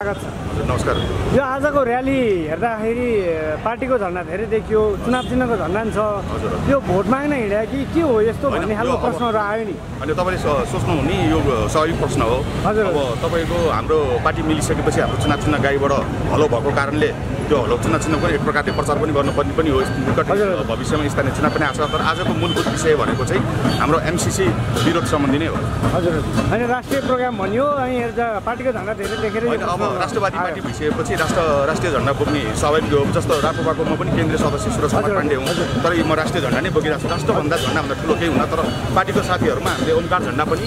स्वागत छ। नमस्कार। यो आजको र्याली हेर्दाखेरि पार्टीको झन्डा धेरै देखियो, चुनाव चिन्हको झन्डा छ। यो भोट माग्न हिँड्या कि के हो यस्तो भन्ने खालको प्रश्नहरू आयो नि। अनि तपाईँले सोच्नुहुने यो स्वाभाविक प्रश्न हो। अब तपाईँको हाम्रो पार्टी मिलिसकेपछि हाम्रो चुनाव चिन्ह गाईबाट हलो भएको कारणले त्यो हलो चुनाव चिन्ह पनि एक प्रकारले प्रचार पनि गर्नुपर्ने पनि हो। निकट भविष्यमा स्थानीय चुनाव पनि आएको छ। तर आजको मूलभूत विषय भनेको चाहिँ हाम्रो एमसिसी विरोध सम्बन्धी नै हो। हजुर, अनि राष्ट्रिय प्रोग्राम भन्यो अनि पार्टीको झन्डा धेरै देखेर अब राष्ट्रवादी पार्टी भइसकेपछि राष्ट्रिय झन्डा बोक्ने स्वाभाविक हो। जस्तो राप्रपाको म पनि केन्द्रीय सदस्य सुरज कुमार पाण्डे हुँ, तर म राष्ट्रिय झन्डा नै बोकिरहेको छु। राष्ट्रभन्दा झन्डाभन्दा ठुलो केही हुन, तर पार्टीको साथीहरूमा हामीले ओमकार झन्डा पनि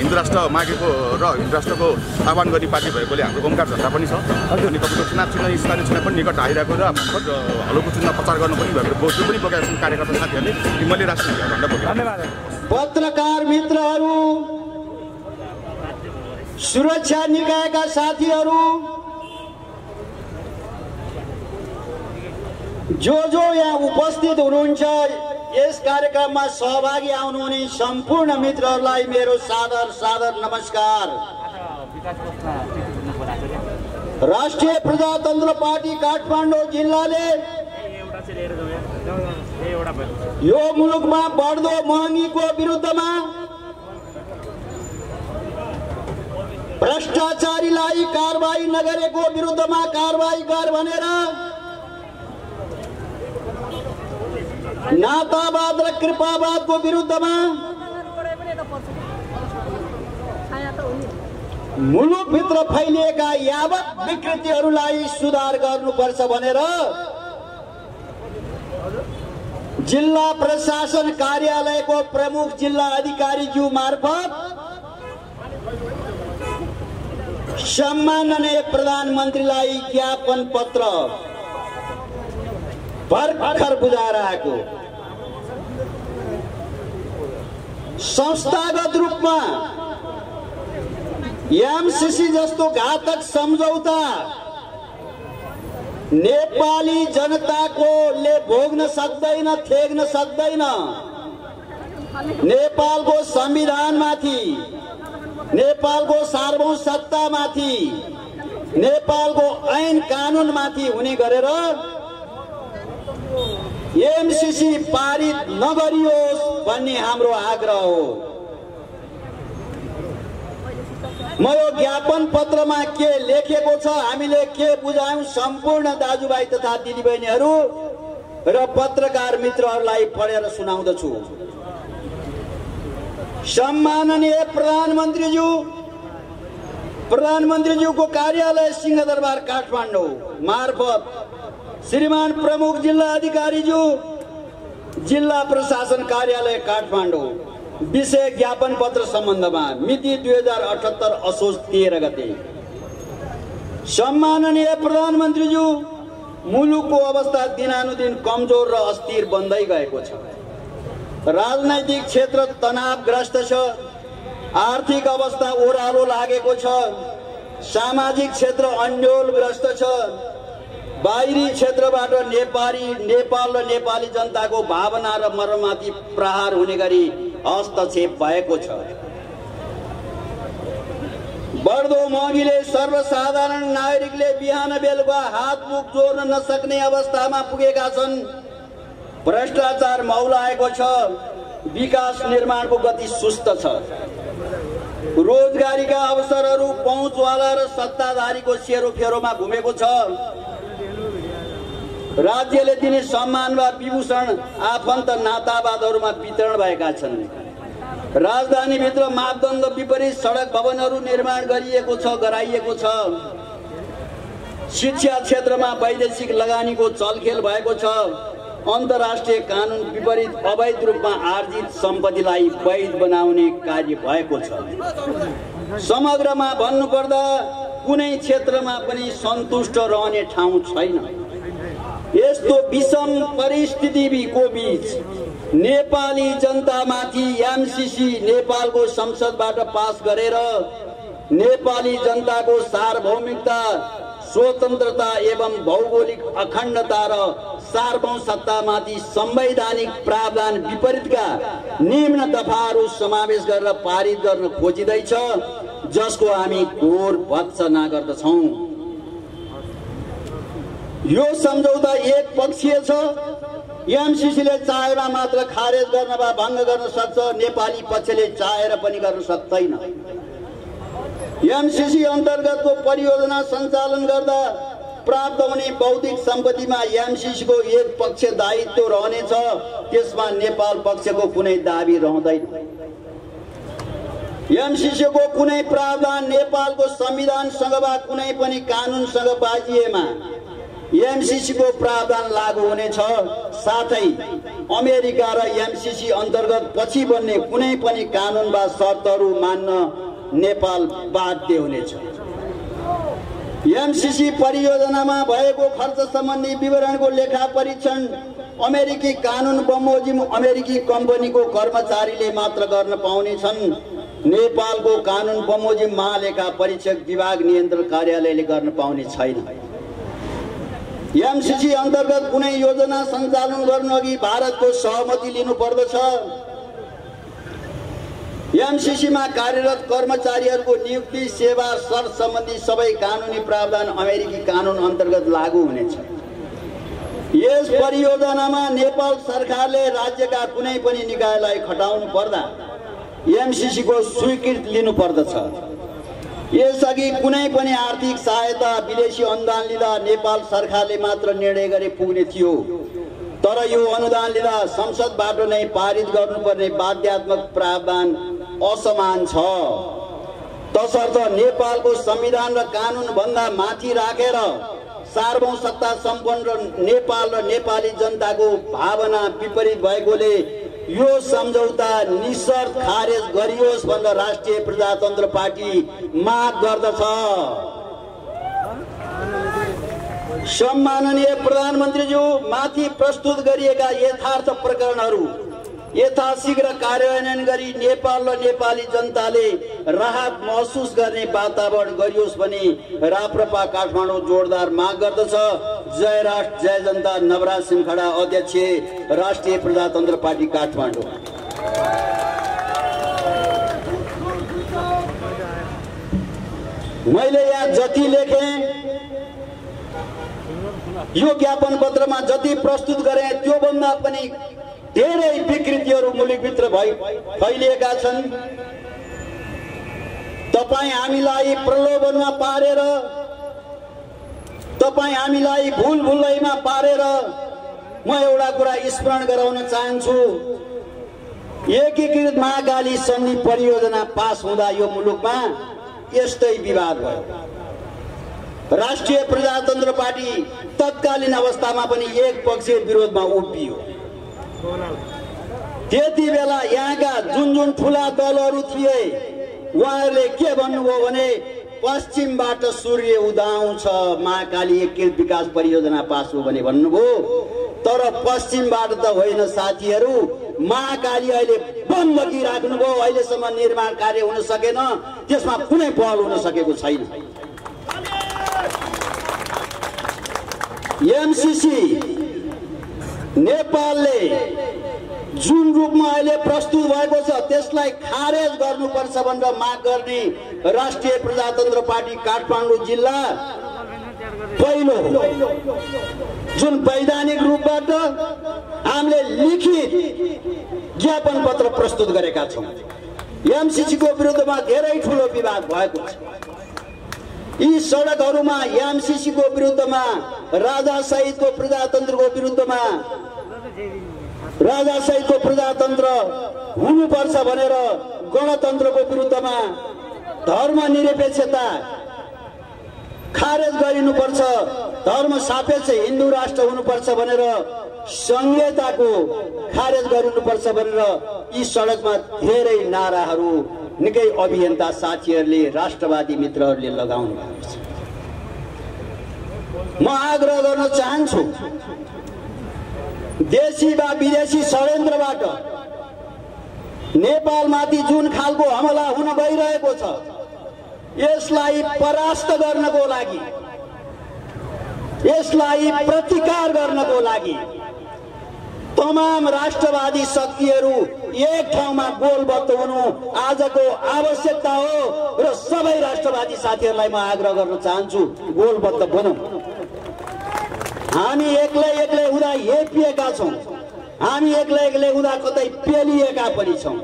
हिन्दू राष्ट्र मागेको र हिन्दू राष्ट्रको आह्वान गर्ने पार्टी भएकोले हाम्रो ओमकार झन्डा पनि छ। अनि तपाईँको चुनाव चिन्ह स्थानीय चिन्ह पनि निकट आइरहेको र हलोको चुनाव प्रचार गर्नु पनि भएको बोर्ड पनि बोकेका छन् कार्यकर्ता साथीहरूले। मैले राष्ट्रिय झन्डा बोकेको। धन्यवाद। पत्रकार मित्रहरू, सुरक्षा निकायका साथीहरू, जो यहाँ उपस्थित हुनुहुन्छ, यस कार्यक्रममा सहभागी आउनुहुने सम्पूर्ण मित्रहरूलाई मेरो सादर नमस्कार। राष्ट्रिय प्रजातन्त्र पार्टी काठमाडौँ जिल्लाले यो मुलुकमा बढ्दो महँगीको विरुद्धमा, भ्रष्टाचारीलाई कारबाही नगरेको विरुद्धमा कारबाही गर भनेर नातावाद र कृपावादको विरुद्धमा मुलुकभित्र फैलिएका यावत विकृतिहरूलाई सुधार गर्नुपर्छ भनेर जिल्ला प्रशासन कार्यालयको प्रमुख जिल्ला अधिकारीज्यू मार्फत सम्माननीय प्रधानमन्त्रीलाई ज्ञापन पत्र भर्खर बुझाएर आएको। संस्थागत रूपमा एमसीसी जस्तो घातक सम्झौता नेपाली जनताकोले भोग्न सक्दैन, थेग्न सक्दैन। नेपालको संविधानमाथि, नेपालको सार्वभौम सत्तामाथि, नेपालको ऐन कानुनमाथि हुने गरेर एमसीसी पारित नगरियोस् भन्ने हाम्रो आग्रह हो। म यो ज्ञापन पत्रमा के लेखेको छ, हामीले के बुझायौं, सम्पूर्ण दाजुभाइ तथा दिदीबहिनीहरू र पत्रकार मित्रहरूलाई पढेर सुनाउँदछु। सम्माननीय प्रधानमन्त्रीज्यूको कार्यालय सिंहदरबार काठमाडौँ मार्फत श्रीमान प्रमुख जिल्ला अधिकारीज्यू, जिल्ला प्रशासन कार्यालय काठमाडौँ विषय ज्ञापन पत्र सम्बन्धमा मिति 2078 असोज 13 गते। सम्माननीय प्रधानमन्त्रीज्यू, मुलुकको अवस्था दिनानुदिन कमजोर र अस्थिर बन्दै गएको छ। राजनैतिक क्षेत्र तनावग्रस्त छ, आर्थिक अवस्था ओह्रालो लागेको छ, सामाजिक क्षेत्र अन्योलग्रस्त छ, बाहिरी क्षेत्रबाट नेपाल र नेपाली जनताको भावना र मर्ममाथि प्रहार हुने गरी हस्तक्षेप भएको छ। बढ्दो महँगीले सर्वसाधारण नागरिकले बिहान बेलुका हात मुख जोड्न नसक्ने अवस्थामा पुगेका छन्। भ्रष्टाचार मौलाएको छ, विकास निर्माणको गति सुस्त छ। रोजगारीका अवसरहरू पहुँचवाला र सत्ताधारीको सेरोफेरोमा घुमेको छ। राज्यले दिने सम्मान वा विभूषण आफन्त नातावादहरूमा वितरण भएका छन्। राजधानीभित्र मापदण्ड विपरीत सडक भवनहरू निर्माण गराइएको छ। शिक्षा क्षेत्रमा वैदेशिक लगानीको चलखेल भएको छ। अन्तर्राष्ट्रिय कानुन विपरीत अवैध रूपमा आर्जित सम्पत्तिलाई वैध बनाउने कार्य भएको छ। समग्रमा भन्नुपर्दा कुनै क्षेत्रमा पनि सन्तुष्ट रहने ठाउँ छैन। यस्तो विषम परिस्थितिको बीच नेपाली जनतामाथि एमसीसी नेपालको संसदबाट पास गरेर नेपाली जनताको सार्वभौमिकता, स्वतन्त्रता एवं भौगोलिक अखण्डता र सार्वभौम सत्तामाथि संवैधानिक प्रावधान विपरीतका निम्न दफाहरू समावेश गरेर पारित गर्न खोजिँदैछ, जसको हामी घोर भत्सना गर्दछौँ। यो सम्झौता एक पक्षीय छ। एमसीसीले चाहेमा मात्र खारेज गर्न वा भङ्ग गर्न सक्छ, नेपाली पक्षले चाहेर पनि गर्न सक्दैन। एमसीसी अन्तर्गतको परियोजना सञ्चालन गर्दा प्राप्त हुने बौद्धिक सम्पत्तिमा एमसीसीको एक पक्ष दायित्व रहनेछ, त्यसमा नेपाल पक्षको कुनै दाबी रहँदैन। एमसीसीको कुनै प्रावधान नेपालको संविधानसँग वा कुनै पनि कानुनसँग बाजिएमा एमसीसीको प्रावधान लागू हुनेछ। साथै अमेरिका र एमसीसी अन्तर्गत पछि बन्ने कुनै पनि कानुन वा शर्तहरू मान्न नेपाल बाध्य हुनेछ। एमसीसी परियोजनामा भएको खर्च सम्बन्धी विवरणको लेखा परीक्षण अमेरिकी कानुन बमोजिम अमेरिकी कम्पनीको कर्मचारीले मात्र गर्न पाउनेछन्। नेपालको कानुन बमोजिम महालेखा परीक्षक विभाग नियन्त्रण कार्यालयले गर्न पाउने छैन। एमसीसी अन्तर्गत कुनै योजना सञ्चालन गर्नुअघि भारतको सहमति लिनुपर्दछ। एमसीसीमा कार्यरत कर्मचारीहरूको नियुक्ति, सेवा, शर्त सम्बन्धी सबै कानुनी प्रावधान अमेरिकी कानुन अन्तर्गत लागू हुनेछ। यस परियोजनामा नेपाल सरकारले राज्यका कुनै पनि निकायलाई खटाउनु पर्दा एमसीसीको स्वीकृति लिनुपर्दछ। यसअघि कुनै पनि आर्थिक सहायता, विदेशी अनुदान लिँदा नेपाल सरकारले मात्र निर्णय गरे पुग्ने थियो। तर यो अनुदान लिँदा संसदबाट नै पारित गर्नुपर्ने बाध्यात्मक प्रावधान असमान छ। तसर्थ नेपालको संविधान र कानुन भन्दा माथि राखेर सार्वभौम सत्ता सम्पन्न नेपाल र नेपाली जनताको भावना विपरीत भएकोले यो सम्झौता निशर्त खारेज गरियोस् भनेर राष्ट्रिय प्रजातन्त्र पार्टी माग गर्दछ। सम्माननीय प्रधानमन्त्रीज्यू, माथि प्रस्तुत गरिएका यथार्थ प्रकरणहरू यथाशीघ्र कार्यान्वयन गरी नेपाल र नेपाली जनताले राहत महसुस गर्ने वातावरण गरियोस् भनी राप्रपा काठमाडौँ जोरदार माग गर्दछ। जय राष्ट्र, जय जनता। नवराज सिमखडा, अध्यक्ष, राष्ट्रिय प्रजातन्त्र पार्टी काठमाडौँ। मैले यहाँ जति लेखेँ, यो ज्ञापन पत्रमा जति प्रस्तुत गरेँ त्योभन्दा पनि धेरै विकृतिहरू मुलुकभित्र फैलिएका छन्। तपाईँ हामीलाई प्रलोभनमा पारेर, तपाईँ हामीलाई भुल भुलैमा पारेर म एउटा कुरा स्मरण गराउन चाहन्छु। एकीकृत महाकाली सन्धि परियोजना पास हुँदा यो मुलुकमा यस्तै विवाद भयो। राष्ट्रिय प्रजातन्त्र पार्टी तत्कालीन अवस्थामा पनि एक पक्षीय विरोधमा उभियो। त्यति बेला यहाँका जुन ठुला दलहरू थिए उहाँहरूले के भन्नुभयो भने पश्चिमबाट सूर्य उदाउँछ, महाकाली एकीकृत विकास परियोजना पास हो भने भन्नुभयो। तर पश्चिमबाट त होइन साथीहरू, महाकाली अहिले बन्द राख्नुभयो। अहिलेसम्म निर्माण कार्य हुन सकेन, त्यसमा कुनै पहल हुन सकेको छैन। एमसीसी नेपालले जुन रूपमा अहिले प्रस्तुत भएको छ त्यसलाई खारेज गर्नुपर्छ भनेर माग गर्ने राष्ट्रिय प्रजातन्त्र पार्टी काठमाडौँ जिल्ला पहिलो जुन वैधानिक रूपबाट हामीले लिखित ज्ञापन पत्र प्रस्तुत गरेका छौँ। एमसीसीको विरुद्धमा धेरै ठुलो विवाद भएको छ। यी सडकहरूमा एमसीसीको विरुद्धमा, राजा सहितको प्रजातन्त्रको विरुद्धमा, राजा सहितको प्रजातन्त्र हुनुपर्छ भनेर गणतन्त्रको विरुद्धमा धर्मनिरपेक्षता खारेज गरिनुपर्छ, धर्म सापेक्ष हिन्दू राष्ट्र हुनुपर्छ भनेर संहिताको खारेज गरिनुपर्छ भनेर यी सडकमा धेरै नाराहरू निकै अभियन्ता साथीहरूले, राष्ट्रवादी मित्रहरूले लगाउनु भएको छ। म आग्रह गर्न चाहन्छु, देशी वा विदेशी षड्यन्त्रबाट नेपालमाथि जुन खालको हमला हुन गइरहेको छ यसलाई परास्त गर्नको लागि, यसलाई प्रतिकार गर्नको लागि तमाम राष्ट्रवादी शक्तिहरू एक ठाउँमा गोलबद्ध हुनु आजको आवश्यकता हो र सबै राष्ट्रवादी साथीहरूलाई म आग्रह गर्न चाहन्छु, गोलबद्ध बनौँ। हामी एक्लै हुँदा हेपिएका छौँ, हामी एक्लै हुँदा कतै पेलिएका पनि छौँ।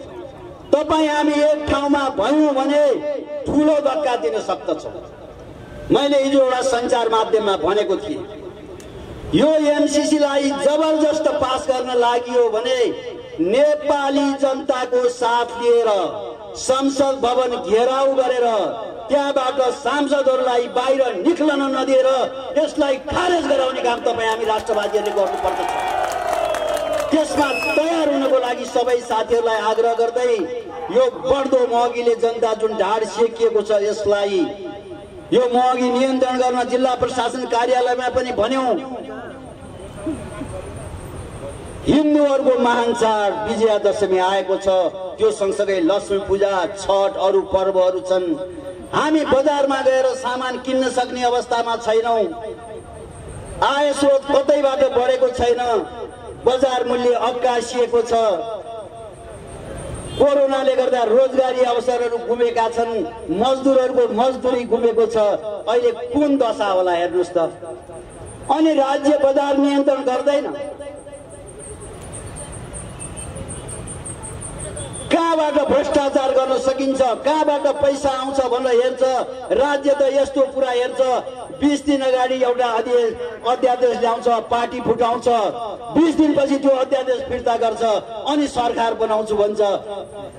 तपाईँ हामी एक ठाउँमा भयौँ भने ठुलो धक्का दिन सक्दछौँ। मैले हिजो एउटा सञ्चार माध्यममा भनेको थिएँ, यो एमसीसीलाई जबरजस्त पास गर्न लागि हो भने नेपाली जनताको साथ लिएर संसद भवन घेराउ गरेर त्यहाँबाट सांसदहरूलाई बाहिर निक्लन नदिएर यसलाई खारेज गराउने काम तपाईँ हामी राष्ट्रवादीहरूले गर्नुपर्दछ। त्यसमा तयार हुनको लागि सबै साथीहरूलाई आग्रह गर्दै यो बढ्दो महँगीले जनता जुन ढाड सेकिएको छ यसलाई यो महँगी नियन्त्रण गर्न जिल्ला प्रशासन कार्यालयमा पनि भन्यौं। हिन्दूहरूको महान चाड विजयादशमी आएको छ, त्यो सँगसँगै लक्ष्मी पूजा, छठ, अरू पर्वहरू छन्। हामी बजारमा गएर सामान किन्न सक्ने अवस्थामा छैनौं। आय स्रोत कतैबाट बढेको छैन, बजार मूल्य अक्कासिएको छ। कोरोनाले गर्दा रोजगारी अवसरहरू गुमेका छन्, मजदुरहरूको मजदुरी गुमेको छ। अहिले कुन दशा होला हेर्नुस् त। अनि राज्य बजार नियन्त्रण गर्दैन। कहाँबाट भ्रष्टाचार गर्न सकिन्छ, कहाँबाट पैसा आउँछ भनेर हेर्छ। राज्य त यस्तो कुरा हेर्छ, 20 दिन अगाडि एउटा अध्यादेश ल्याउँछ, पार्टी फुटाउँछ, 20 दिनपछि त्यो अध्यादेश फिर्ता गर्छ, अनि सरकार बनाउँछु भन्छ।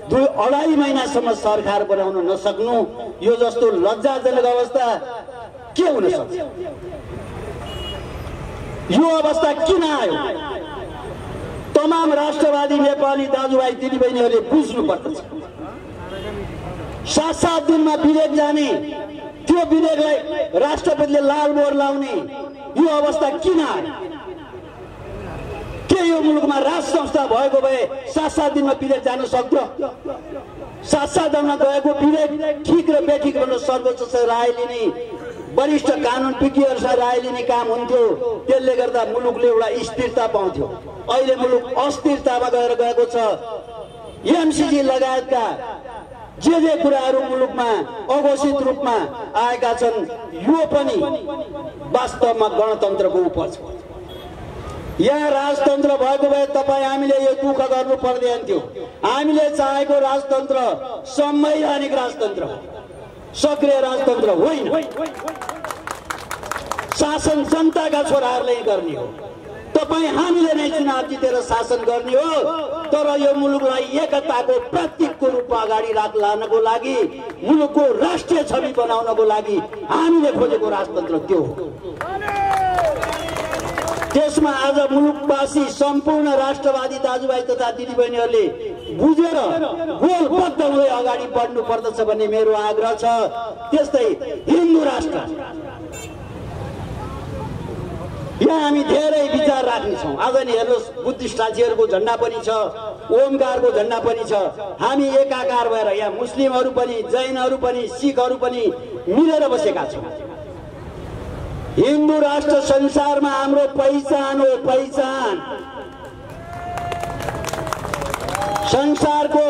2-2.5 महिनासम्म सरकार बनाउन नसक्नु, यो जस्तो लज्जाजनक अवस्था के हुन सक्छ? यो अवस्था किन आयो? तमाम राष्ट्रवादी नेपाली दाजुभाइ दिदीबहिनीहरूले बुझ्नुपर्दछ। 7-7 दिनमा विधेयक जाने, त्यो विधेयकलाई राष्ट्रपतिले लाल मोहर लाउने, यो अवस्था किन आयो? के यो मुलुकमा राज संस्था भएको भए 7-7 दिनमा विधेयक जान सक्थ्यो? 7-7 दिनमा गएको विधेयक ठिक र बेठिक भनेर सर्वोच्च राय लिने, वरिष्ठ कानुन विज्ञहरूसँग राय लिने काम हुन्थ्यो। त्यसले गर्दा मुलुकले एउटा स्थिरता पाउँथ्यो। अहिले मुलुक अस्थिरतामा गएको छ। एमसीसी लगायतका जे कुराहरू मुलुकमा अघोषित रूपमा आएका छन्, यो पनि वास्तवमा गणतन्त्रको उपज हो। यहाँ राजतन्त्र भएको भए तपाईँ हामीले यो दुःख गर्नु पर्दैन थियो। हामीले चाहेको राजतन्त्र संवैधानिक राजतन्त्र हो, सक्रिय राजतन्त्र होइन। शासन जनताका छोराहरूले गर्ने हो। तपाईँ हामीले नै चुनाव जितेर शासन गर्ने हो। तर यो मुलुकलाई एकताको प्रतीकको रूपमा अगाडि लानको लागि, मुलुकको राष्ट्रिय छवि बनाउनको लागि हामीले खोजेको राजतन्त्र त्यो हो। त्यसमा आज मुलुकवासी सम्पूर्ण राष्ट्रवादी दाजुभाइ तथा दिदीबहिनीहरूले बुझेर गोलबद्ध हुँदै अगाडि बढ्नु पर्दछ भन्ने मेरो आग्रह छ। त्यस्तै हिन्दू राष्ट्र, यहाँ हामी धेरै विचार राख्नेछौँ। आज नि हेर्नुहोस्, बुद्धिस्ट साथीहरूको झन्डा पनि छ, ओमकारको झन्डा पनि छ। हामी एकाकार भएर यहाँ मुस्लिमहरू पनि, जैनहरू पनि, सिखहरू पनि मिलेर बसेका छौँ। हिन्दू राष्ट्र संसारमा हाम्रो पहिचान हो, पहिचान। संसारको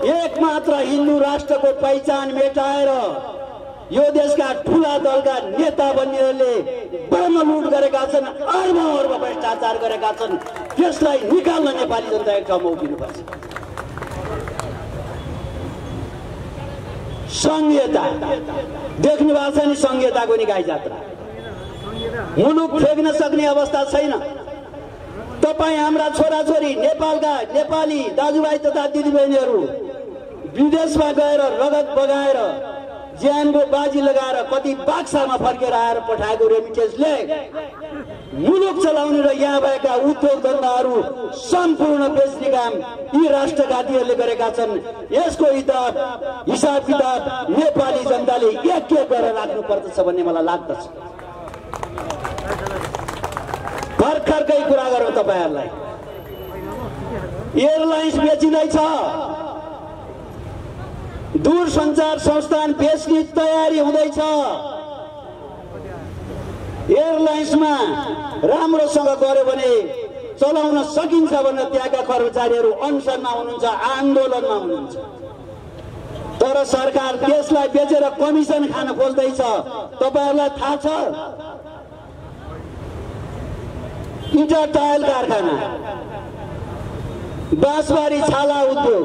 एकमात्र हिन्दू राष्ट्रको पहिचान मेटाएर यो देशका ठूला दलका नेता बन्नेहरूले ब्रह्मलुट गरेका छन्, अर्ब भ्रष्टाचार गरेका छन्। त्यसलाई निकाल्न नेपाली जनता एक ठाउँमा उभिनुपर्छ। संहिता देख्नु भएको छ नि, संहिताको निकाय जात्रा। मुलुक फेक्न सक्ने अवस्था छैन। तपाईँ हाम्रा छोराछोरी नेपाली दाजुभाइ तथा दिदीबहिनीहरू विदेशमा गएर रगत बगाएर ज्यानको बाजी लगाएर कति बाक्सामा फर्केर आएर पठाएको रेमिटेन्सले मुलुक चलाउने र यहाँ भएका उद्योग धन्दाहरू सम्पूर्ण बेच्ने काम यी राष्ट्रघातीहरूले गरेका छन्। यसको हिसाब किताब नेपाली जनताले एक गरेर राख्नु पर्दछ भन्ने मलाई लाग्दछ। भर्खरकै कुरा गरौँ तपाईहरुलाई, एयरलाइन्स बेचिँदैछ, दूरसञ्चार संस्थान बेच्ने तयारी हुँदैछ। एयरलाइन्समा राम्रोसँग गर्यो भने चलाउन सकिन्छ भनेर त्यहाँका कर्मचारीहरू अनसनमा हुनुहुन्छ, आन्दोलनमा हुनुहुन्छ। तर सरकार त्यसलाई बेचेर कमिसन खान खोज्दैछ। तपाईहरुलाई थाहा छ इटा टायल कारखाना, बाँसबारी छाला उद्योग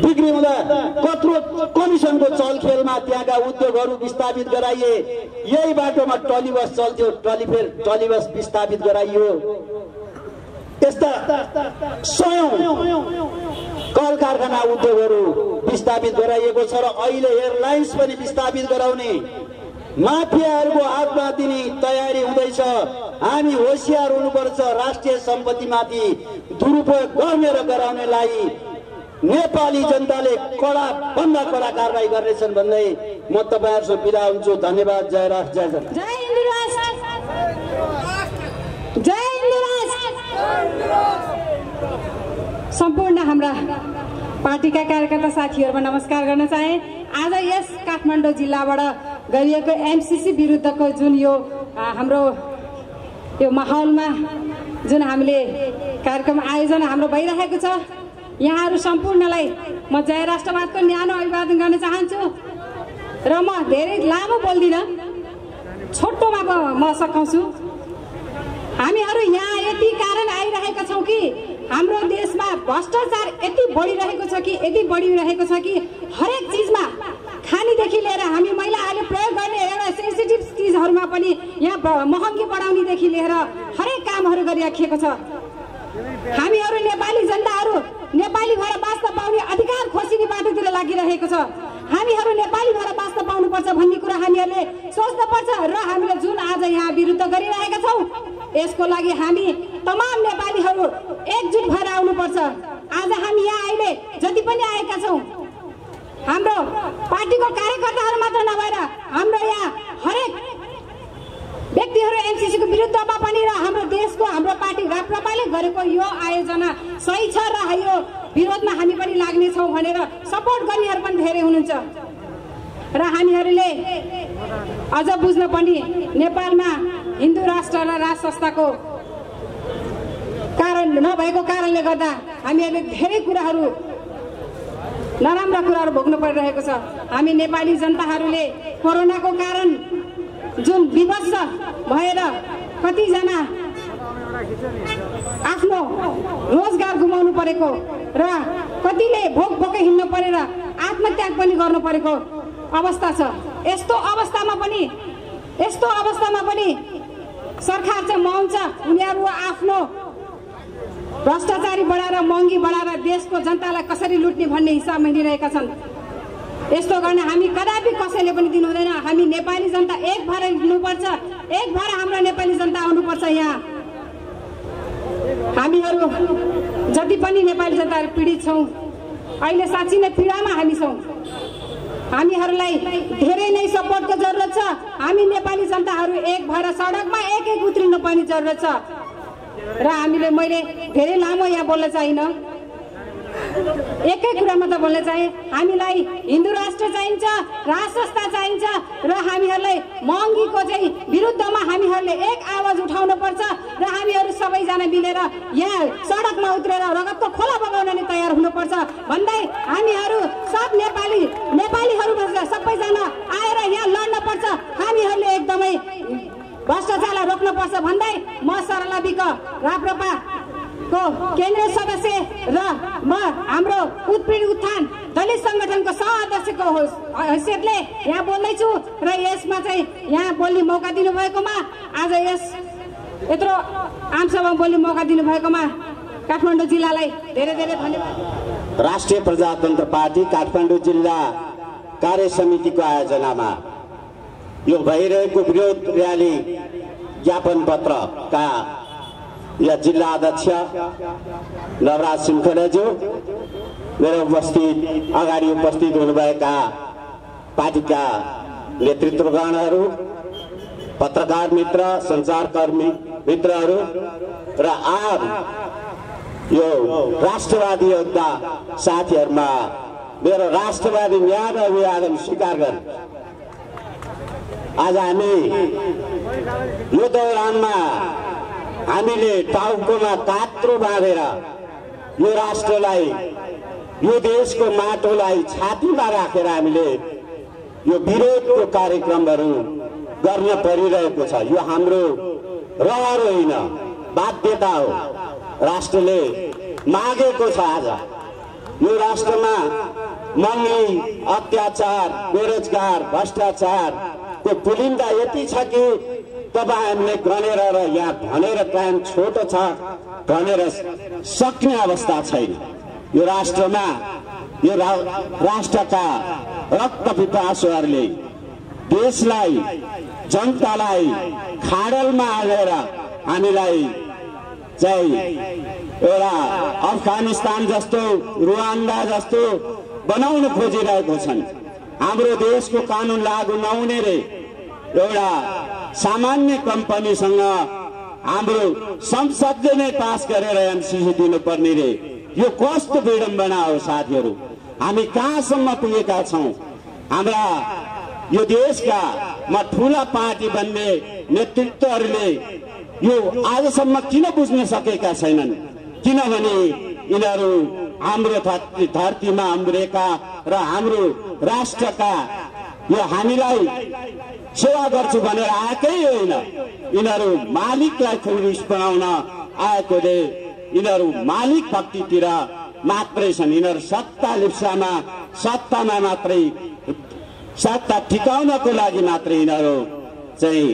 बिक्री हुँदा कत्रो कमिसनको चलखेलमा त्यहाँका उद्योगहरू विस्थापित गराइए। यही बाटोमा ट्रली बस चल्थ्यो, ट्रली बस विस्थापित गराइयो। यस्ता सयौं कल कारखाना उद्योगहरू विस्थापित गराइएको छ र अहिले एयरलाइन्स पनि विस्थापित गराउने माफियाहरूको हातमा दिने तयारी हुँदैछ। हामी होसियार हुनुपर्छ। राष्ट्रिय सम्पत्तिमाथि दुरुपयोग गर्ने र गराउनेलाई नेपाली जनताले कडा भन्दा कडा कारबाही गर्नेछन् भन्दै म तपाईहरुसँग बिदा हुन्छु। धन्यवाद। जय राष्ट्र, जय जन। जय हिन्द राष्ट्र, जय हिन्द राष्ट्र। सम्पूर्ण हाम्रा पार्टीका कार्यकर्ता साथीहरुमा नमस्कार गर्न चाहे। आज यस काठमाडौँ जिल्लाबाट गरिएको एमसीसी विरुद्धको जुन यो हाम्रो यो माहौलमा जुन हामीले कार्यक्रम आयोजना हाम्रो भइरहेको छ, यहाँहरू सम्पूर्णलाई म जय राष्ट्रवादको न्यानो अभिवादन गर्न चाहन्छु। र म धेरै लामो बोल्दिनँ, छोटोमा म सघाउँछु। हामीहरू यहाँ यति कारण आइरहेका छौँ कि हाम्रो देशमा भ्रष्टाचार यति बढिरहेको छ कि हरेक चिजमा, खानीदेखि लिएर हामी महिलाहरूले प्रयोग गर्ने एउटा सेन्सिटिभ चिजहरूमा पनि यहाँ महँगी बढाउनेदेखि लिएर हरेक कामहरू गरिराखिएको छ। हामीहरू नेपाली जनताहरू नेपाली भएर बाँच्न पाउने अधिकार खोजिने बाटोतिर लागिरहेको छ। हामीहरू नेपाली भएर बाँच्न पाउनुपर्छ भन्ने कुरा हामीहरूले सोच्नुपर्छ र हामीले जुन आज यहाँ विरुद्ध गरिरहेका छौँ यसको लागि हामी तमाम नेपालीहरू एकजुट भएर आउनुपर्छ। आज हामी यहाँ अहिले जति पनि आएका छौँ, हाम्रो पार्टीको कार्यकर्ताहरू मात्र नभएर हाम्रो यहाँ हरेक व्यक्तिहरू एमसीसीको विरुद्धमा पनि र हाम्रो देशको हाम्रो पार्टी राप्रपाले गरेको यो आयोजना सही छ र यो विरोधमा हामी पनि लाग्नेछौँ भनेर सपोर्ट गर्नेहरू पनि धेरै हुनुहुन्छ। र हामीहरूले अझ बुझ्न पनि नेपालमा हिन्दू राष्ट्र र राज संस्थाको कारण नभएको कारणले गर्दा हामीहरूले धेरै कुराहरू नराम्रा कुराहरू भोग्नु परिरहेको छ। हामी नेपाली जनताहरूले कोरोनाको कारण जुन विवश भएर कतिजना आफ्नो रोजगार गुमाउनु परेको र कतिले भोकै हिँड्नु परेर आत्मत्याग पनि गर्नु परेको अवस्था छ। यस्तो अवस्थामा पनि सरकार चाहिँ मौन छ। उनीहरू आफ्नो भ्रष्टाचारी बढाएर महँगी बढाएर देशको जनतालाई कसरी लुट्ने भन्ने हिसाबमा हिँडिरहेका छन्। यस्तो गर्न हामी कदापि कसैले पनि दिनु हुँदैन। हामी नेपाली जनता एक भएर हिँड्नुपर्छ, एक भएर हाम्रो नेपाली जनता आउनुपर्छ। यहाँ हामीहरू जति पनि नेपाली जनताहरू पीडित छौँ, अहिले साँच्चै नै पीडामा हामी छौँ। हामीहरूलाई धेरै नै सपोर्टको जरुरत छ। हामी नेपाली जनताहरू एक भएर सडकमा एक उत्रिनु पर्ने जरुरत छ। र मैले धेरै लामो यहाँ बोल्न चाहिनँ, एकै कुरा मात्र बोल्न चाहे। हामीलाई हिन्दू राष्ट्र चाहिन्छ, राज संस्था चाहिन्छ र हामीहरूलाई महँगीको चाहिँ विरुद्धमा हामीहरूले एक आवाज उठाउनु पर्छ र हामीहरू सबैजना मिलेर यहाँ सडकमा उत्रेर रगतको खोला बगाउन तयार हुनुपर्छ भन्दै हामीहरू सब नेपालीहरू सबैजना आएर यहाँ लड्न पर्छ। हामीहरूले एकदमै भ्रष्टाचारलाई रोक्नुपर्छ भन्दै म सरला विक राप्रपाको केन्द्रीय सदस्य र म हाम्रो उत्पीडित उत्थान दलित संगठनको सह-अध्यक्षको हैसियतले यहाँ बोल्दैछु। र यसमा चाहिँ यहाँ बोल्ने मौका दिनुभएकोमा, आज यस यत्रो आमसभामा बोल्ने मौका दिनुभएकोमा काठमाडौँ जिल्लालाई धेरै धेरै धन्यवाद। राष्ट्रिय प्रजातन्त्र पार्टी काठमाडौँ जिल्ला कार्य समितिको आयोजनामा यो भइरहेको विरोध र्याली ज्ञापन पत्रका या जिल्ला अध्यक्ष नवराज सिंहखरेज्यू, मेरो अगाडि उपस्थित हुनुभएका पार्टीका नेतृत्वगणहरू, पत्रकार मित्र, सञ्चारकर्मी मित्रहरू र आम यो राष्ट्रवादी योद्धा साथीहरूमा मेरो राष्ट्रवादी न्यानो अभिवादन स्वीकार गरे। आज हामी यो दौरानमा हामीले टाउकोमा कात्रो बाँधेर यो राष्ट्रलाई, यो देशको माटोलाई छातीमा राखेर हामीले यो विरोधको कार्यक्रमहरू गर्न परिरहेको छ। यो हाम्रो रहर होइन, बाध्यता हो। राष्ट्रले मागेको छ। आज यो राष्ट्रमा महँगी, अत्याचार, बेरोजगार, भ्रष्टाचारको पुलिन्दा यति छ कि तपाईहरुले गनेर र यहाँ भनेर टाइम छोटो छ भनेर सक्ने अवस्था छैन। यो राष्ट्रमा यो राष्ट्रका रक्त पिपासुहरूले देशलाई, जनतालाई खाडलमा हालेर हामीलाई चाहिँ एउटा अफगानिस्तान जस्तो, रुवान्डा जस्तो बनाउन खोजिरहेको छन्। हाम्रो देशको कानुन लागू नहुने रे एउटा सामान्य कम्पनीसँग हाम्रो संसदले नै पास गरेर एमसीसी दिनुपर्ने रे। यो कस्तो विडम्बना हो साथीहरू। हामी कहाँसम्म पुगेका छौँ। हाम्रा यो देशका ठुला पार्टी बन्ने नेतृत्वहरूले यो आजसम्म किन बुझ्न सकेका छैनन्? किनभने यिनीहरू हाम्रो धरतीमा उम्रेका र हाम्रो राष्ट्रका यो हामीलाई सेवा गर्छु भनेर आएकै होइन। यिनीहरू मालिकलाई खुरिस बनाउन आएकोले यिनीहरू मालिक भक्तितिर मात्रै छन्। यिनीहरू सत्ता लिप्सामा, सत्तामा मात्रै, सत्ता ठिकाउनको लागि मात्रै यिनीहरू चाहिँ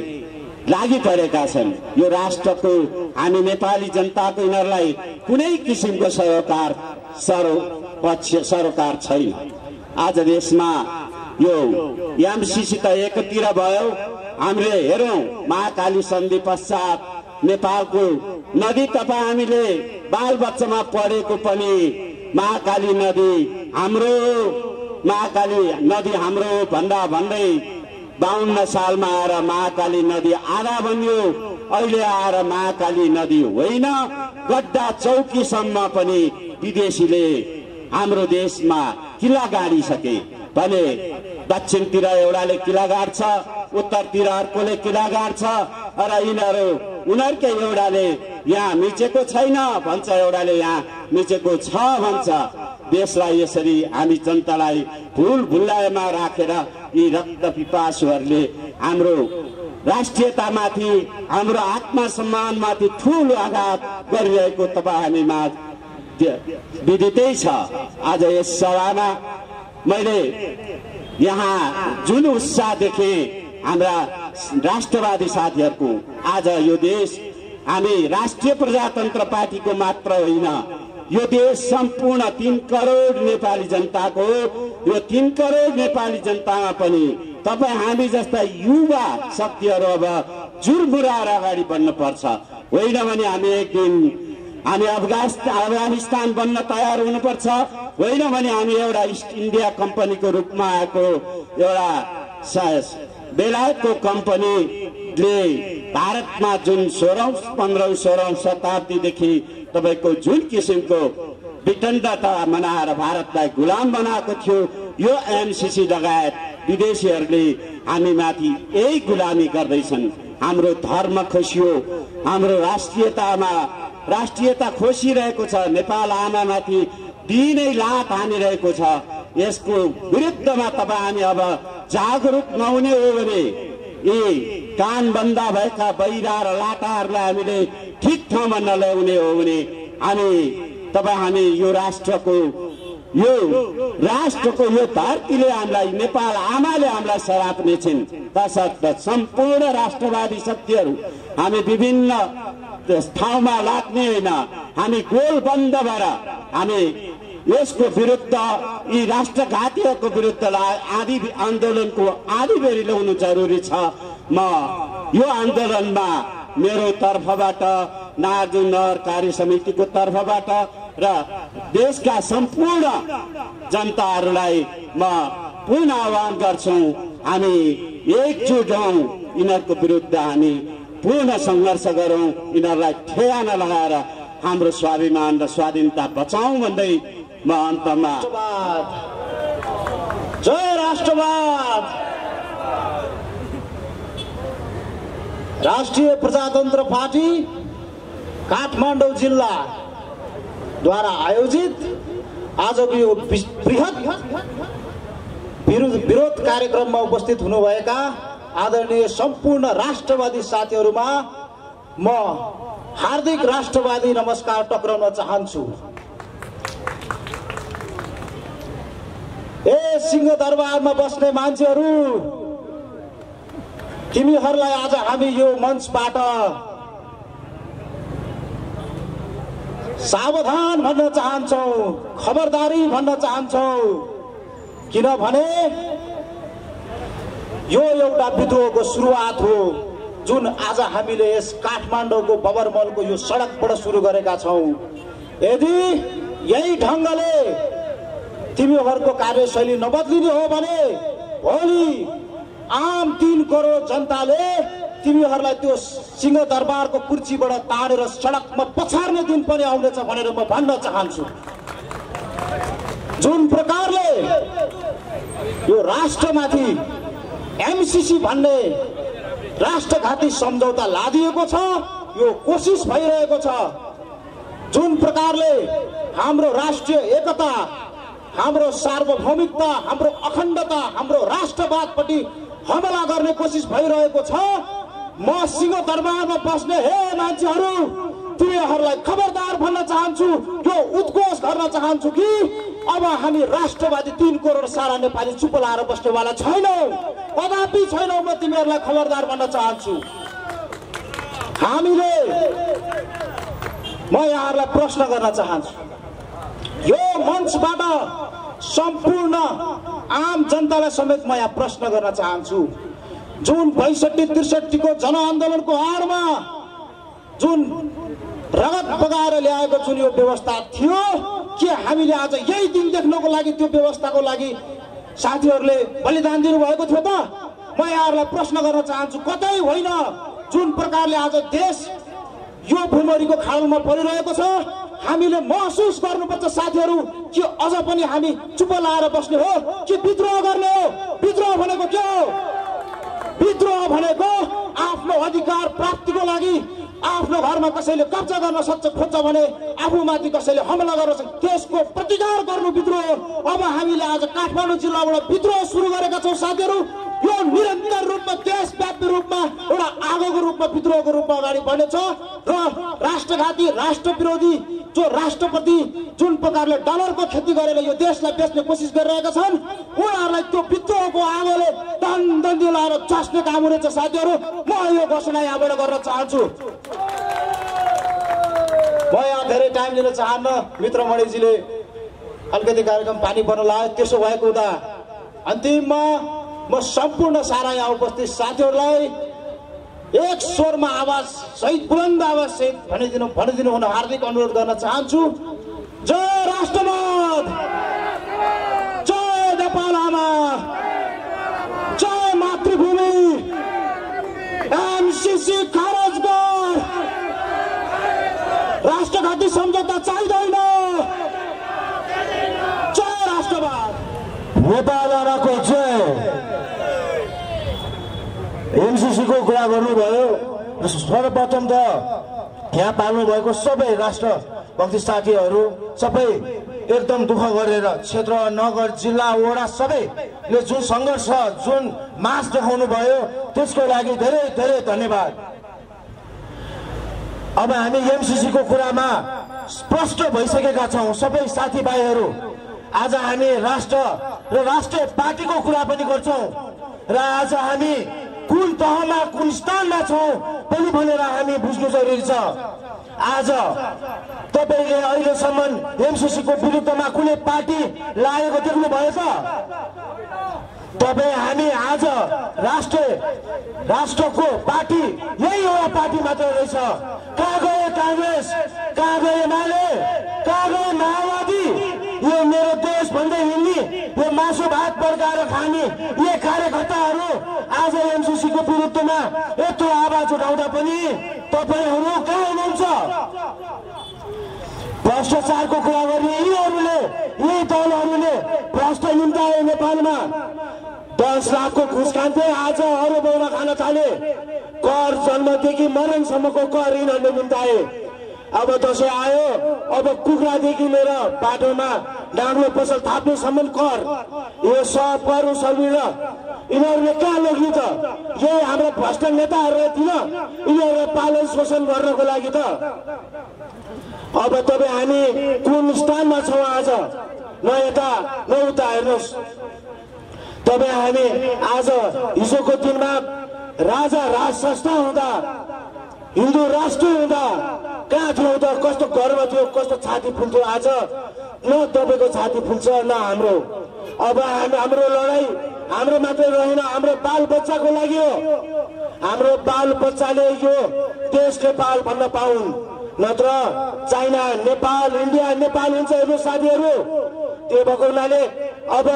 लागि परेका छन्। यो राष्ट्रको, हामी नेपाली जनताको यिनीहरूलाई कुनै किसिमको सरोकार छैन। आज देशमा यो एमसीसी त एकतिर भयो। हामीले हेरौँ महाकाली सन्धि पश्चात नेपालको नदी, तपाईँ हामीले बाल बच्चामा पढेको पनि महाकाली नदी हाम्रो, महाकाली नदी हाम्रो भन्दा भन्दै 52 सालमा आएर महाकाली नदी आधा बन्यो। अहिले आएर महाकाली नदी होइन, गड्डा चौकीसम्म पनि विदेशीले हाम्रो देशमा किल्ला गाडिसके भने दक्षिणतिर एउटाले किल्ला गाड्छ, उत्तरतिर अर्कोले किल्ला गाड्छ र उनीहरूकै एउटाले यहाँ मिचेको छैन भन्छ, एउटाले यहाँ मिचेको छ भन्छ। देशलाई यसरी हामी जनतालाई भुल भुल्लाइमा राखेर यी रक्त पिपासुहरूले हाम्रो राष्ट्रियतामाथि, हाम्रो आत्मसम्मानमाथि ठूलो आघात गरिरहेको तपाईँ हामीमा विदितै छ। आज यस सभामा मैले यहाँ जुन उत्साह देखेँ हाम्रा राष्ट्रवादी साथीहरूको, आज यो देश हामी राष्ट्रिय प्रजातन्त्र पार्टीको मात्र होइन, यो देश सम्पूर्ण 3 करोड नेपाली जनताको। यो 3 करोड नेपाली जनतामा पनि तपाईँ हामी जस्ता युवा शक्तिहरू अब जुरबुराएर अगाडि बढ्न पर्छ। होइन भने हामी एक दिन हामी अफगानिस्तान बन्न तयार हुनुपर्छ। होइन भने हामी एउटा इस्ट इन्डिया कम्पनीको रूपमा आएको एउटा बेलायतको कम्पनीले भारतमा जुन 16औं 15औं 16औं शताब्दीदेखि तपाईको जुन किसिमको वितण्डता मनाएर भारतलाई गुलाम बनाएको थियो, यो एमसीसी लगायत विदेशीहरूले हामीमाथि यही गुलामी गर्दैछन्। हाम्रो धर्म खोसियो, हाम्रो राष्ट्रियता खोसिरहेको छ। नेपाल आमामाथि दिनै लात हानिरहेको छ। यसको विरुद्धमा तपाईँ हामी अब जागरुक नहुने हो भने यी कान बन्दा भएका बहिरा र लाटाहरूलाई हामीले ठिक ठाउँमा नल्याउने हो भने हामी यो राष्ट्रको यो धरतीले हामीलाई, नेपाल आमाले हामीलाई सराप्ने छिन्। तसर्थ सम्पूर्ण राष्ट्रवादी शक्तिहरू हामी विभिन्न ठाउँमा लाग्ने होइन, हामी गोलबन्द भएर हामी यसको विरुद्ध, यी राष्ट्रघातीहरूको विरुद्ध आदि आन्दोलनको आदिबेरी ल्याउनु जरुरी छ। म यो आन्दोलनमा मेरो तर्फबाट, नागार्जुन नगर कार्य समितिको तर्फबाट र देशका सम्पूर्ण जनताहरूलाई म पुनः आह्वान गर्छु, हामी एकजुट हौं, यिनीहरूको विरुद्ध हामी पूर्ण संघर्ष गरौं, यिनीहरूलाई ठेगाना लगाएर हाम्रो स्वाभिमान र स्वाधीनता बचाउँ भन्दै म अन्तमा जय राष्ट्रवाद। राष्ट्रिय प्रजातन्त्र पार्टी काठमाडौँ जिल्ला द्वारा आयोजित आजको यो बृहत विरोध कार्यक्रममा उपस्थित हुनुभएका आदरणीय सम्पूर्ण राष्ट्रवादी साथीहरूमा म हार्दिक राष्ट्रवादी नमस्कार टक्राउन चाहन्छु। ए सिंहदरबारमा बस्ने मान्छेहरू, तिमीहरूलाई आज हामी यो मञ्चबाट सावधान भन्न चाहन्छौँ, खबरदारी भन्न चाहन्छौँ। किनभने यो एउटा विद्रोहको सुरुवात हो जुन आज हामीले यस काठमाडौँको बबरमहलको यो सडकबाट सुरु गरेका छौँ। यदि यही ढङ्गले तिमीहरूको कार्यशैली नबदलिने हो भने भोलि आम 3 करोड जनताले तिमीहरूलाई त्यो सिंहदरबारको कुर्सीबाट तानेर सडकमा पछार्ने दिन पनि आउनेछ भनेर म भन्न चाहन्छु। जुन प्रकारले यो राष्ट्रमाथि एमसीसी भन्ने राष्ट्रघाती सम्झौता लादिएको छ, यो कोसिस भइरहेको छ। जुन प्रकारले हाम्रो राष्ट्रिय एकता, हाम्रो सार्वभौमिकता, हाम्रो अखण्डता, हाम्रो राष्ट्रवादपट्टि हमला गर्ने कोसिस भइरहेको छ। म सिंहदरबारमा बस्ने हे मान्छेहरू, तिमीहरूलाई खबरदार भन्न चाहन्छु, यो उद्घोष गर्न चाहन्छु कि अब हामी राष्ट्रवादी 3 करोड सारा नेपाली चुप लाएर बस्नेवाला छैनौँ, कदापि छैनौँ। म तिमीहरूलाई खबरदार भन्न चाहन्छु। हामीले म यहाँहरूलाई प्रश्न गर्न चाहन्छु, यो मञ्चबाट सम्पूर्ण आम जनतालाई समेत म यहाँ प्रश्न गर्न चाहन्छु। जुन 62-63 को जनआन्दोलनको आडमा जुन रगत बगाएर ल्याएको जुन यो व्यवस्था थियो, के हामीले आज यही दिन देख्नको लागि त्यो व्यवस्थाको लागि साथीहरूले बलिदान दिनुभएको थियो त? म यहाँहरूलाई प्रश्न गर्न चाहन्छु, कतै होइन। जुन प्रकारले आज देश यो भुमरीको खाडलमा परिरहेको छ, हामीले महसुस गर्नुपर्छ साथीहरू, कि अझ पनि हामी चुप लाएर बस्ने हो कि विद्रोह गर्ने हो? विद्रोह भनेको के हो? विद्रोह भनेको आफ्नो अधिकार प्राप्तिको लागि आफ्नो घरमा कसैले कब्जा गर्न खोज्छ भने आफूमाथि कसैले हमला गर्न सक्छ, त्यसको प्रतिकार गर्नु विद्रोह हो। अब हामीले आज काठमाडौँ जिल्लाबाट विद्रोह सुरु गरेका छौँ साथीहरू। यो निरन्तर रूपमा देशव्यापी रूपमा एउटा आगोको रूपमा विद्रोहको रूपमा अगाडि बढ्नेछ र राष्ट्रघाती राष्ट्र विरोधी जो राष्ट्रपति जुन प्रकारले डलरको खेती गरेर यो देशलाई बेच्ने कोसिस गरिरहेका छन्, उनीहरूलाई त्यो विद्रोहको आगोले दन दिलाएर चस्ने काम हुनेछ साथीहरू। म यो घोषणा यहाँबाट गर्न चाहन्छु। म यहाँ धेरै टाइम लिन चाहन्न, मित्रमणिजीले अलिकति कार्यक्रम पानी पर्न लाग्यो। त्यसो भएको हुँदा अन्तिममा म सम्पूर्ण सारा यहाँ उपस्थित साथीहरूलाई एक स्वरमा आवाज सहित, बुलन्द आवाज सहित भनिदिनु हुन हार्दिक अनुरोध गर्न चाहन्छु। जय राष्ट्रवाद, जय नेपाल आमा, जय मातृभूमि, एमसीसी खारेज गर, राष्ट्रघाती सम्झौता चाहिँदैन, जय राष्ट्रवाद। नेपाल आमाको जय। एमसीसी को कुरा गर्नुभयो। सर्वप्रथम त यहाँ पाल्नु भएको सबै राष्ट्रभक्ति साथीहरू सबै एकदम दुःख गरेर क्षेत्र, नगर, जिल्ला, वडा सबैले जुन सङ्घर्ष, जुन मास देखाउनु भयो त्यसको लागि धेरै धेरै धन्यवाद। अब हामी एमसीसी को कुरामा स्पष्ट भइसकेका छौँ सबै साथीभाइहरू। आज हामी राष्ट्र र राष्ट्रिय पार्टीको कुरा पनि गर्छौँ र आज हामी कुन तहमा कुन स्थानमा छौँ पनि भनेर हामी बुझ्नु जरुरी छ। आज तपाईले अहिलेसम्म एमसीसी को विरुद्धमा कुनै पार्टी लागेको देख्नु भयो त? तपाईँ हामी आज राष्ट्रको पार्टी यही एउटा पार्टी मात्र रहेछ। कहाँ गयो कांग्रेस, कहाँ गयो एमाले, कहाँ गयो माओवादी? यो मेरो देश भन्दै हिँड्ने, यो मासु भात पड्काएर खाने यी कार्यकर्ताहरू आज एमसीसी को विरुद्धमा यत्रो आवाज उठाउँदा पनि तपाईहरू कहाँ हुनुहुन्छ? भ्रष्टाचारको कुरा गर्ने यिनीहरूले, यी दलहरूले भ्रष्ट निम्ताए नेपालमा। 10 लाखको घुस खान्थे, आज अरू बेहुला खान थाले। कर जन्मदेखि मरणसम्मको कर यिनीहरूले निम्ताए। अब दसैँ आयो, अब कुखुरादेखि लिएर बाटोमा डाङ्लो पसल थाप्नेसम्म कर, यो सब कर सकिन। यिनीहरूले कहाँ लग्यो त? यही हाम्रो भ्रष्ट नेताहरूलाई दिन यिनीहरूलाई पालन पोषण गर्नको लागि त। अब तपाईँ हामी कुन स्थानमा छौँ आज? न यता न उता हेर्नुहोस्। तपाईँ हामी आज हिजोको दिनमा राजा राज संस्था हुँदा, हिन्दू राष्ट्र हुँदा कहाँ थियौँ त? कस्तो गर्व थियो, कस्तो छाती फुल्थ्यो। आज न तपाईँको छाती फुल्छ न हाम्रो। अब हाम्रो लडाइँ हाम्रो मात्रै रहेन, हाम्रो बाल बच्चाको लागि हो। हाम्रो बाल बच्चाले यो देश नेपाल भन्न पाउन्, नत्र चाइना नेपाल, इन्डिया नेपाल हुन्छ। हेर्नु साथीहरू, त्यो भएको हुनाले अब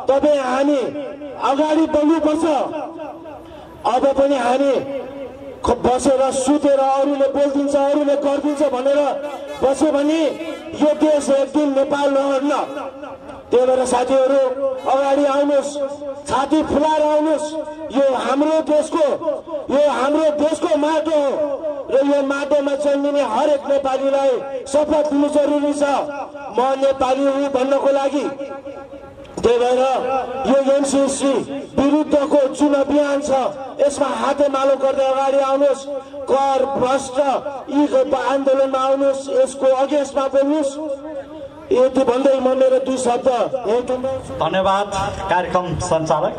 तपाईँ हामी अगाडि बढ्नुपर्छ। अब पनि हामी बसेर सुतेर अरूले बोलिदिन्छ अरूले गरिदिन्छ भनेर बस्यो भने यो देश एक दिन नेपाल नहर्न। त्यही भएर साथीहरू अगाडि आउनुहोस्, छाती फुलाएर आउनुहोस्। यो हाम्रो देशको माटो हो र यो माटोमा जन्मिने हरेक नेपालीलाई शपथ लिनु जरुरी छ, म नेपाली हुँ भन्नको लागि। त्यही भएर यो एमसीसी विरुद्धको जुन अभियान छ यसमा हातेमालो गर्दै अगाडि आउनुहोस्। कर भ्रष्ट यी आन्दोलनमा आउनुहोस्, यसको अगेन्स्टमा बोल्नुहोस्। यति भन्दै म मेरो 2 शब्द धन्यवाद। कार्यक्रम सञ्चालक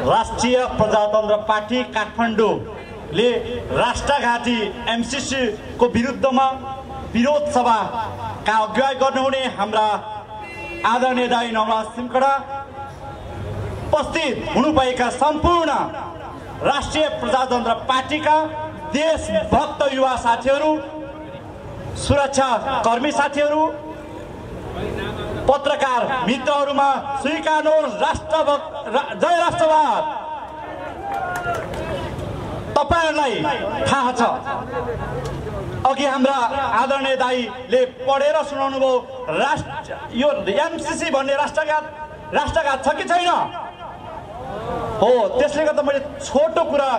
राष्ट्रिय प्रजातन्त्र पार्टी काठमाडौँले राष्ट्रघाती एमसीसी को विरुद्धमा विरोध सभाका अगुवाई गर्नुहुने हाम्रा आदरणीय दाइ नवराज सिमकडा, उपस्थित हुनुभएका सम्पूर्ण राष्ट्रिय प्रजातन्त्र पार्टीका देशभक्त युवा साथीहरू, सुरक्षा कर्मी साथीहरू, पत्रकार मित्रहरूमा स्वीकार्नुहोस् जय राष्ट्रवाद। तपाईहरुलाई थाहा छ, अघि हाम्रा आदरणीय दाइले पढेर सुनाउनु भयो, यो एमसीसी भन्ने राष्ट्रघात छ कि छैन हो। त्यसले गर्दा मैले छोटो कुरा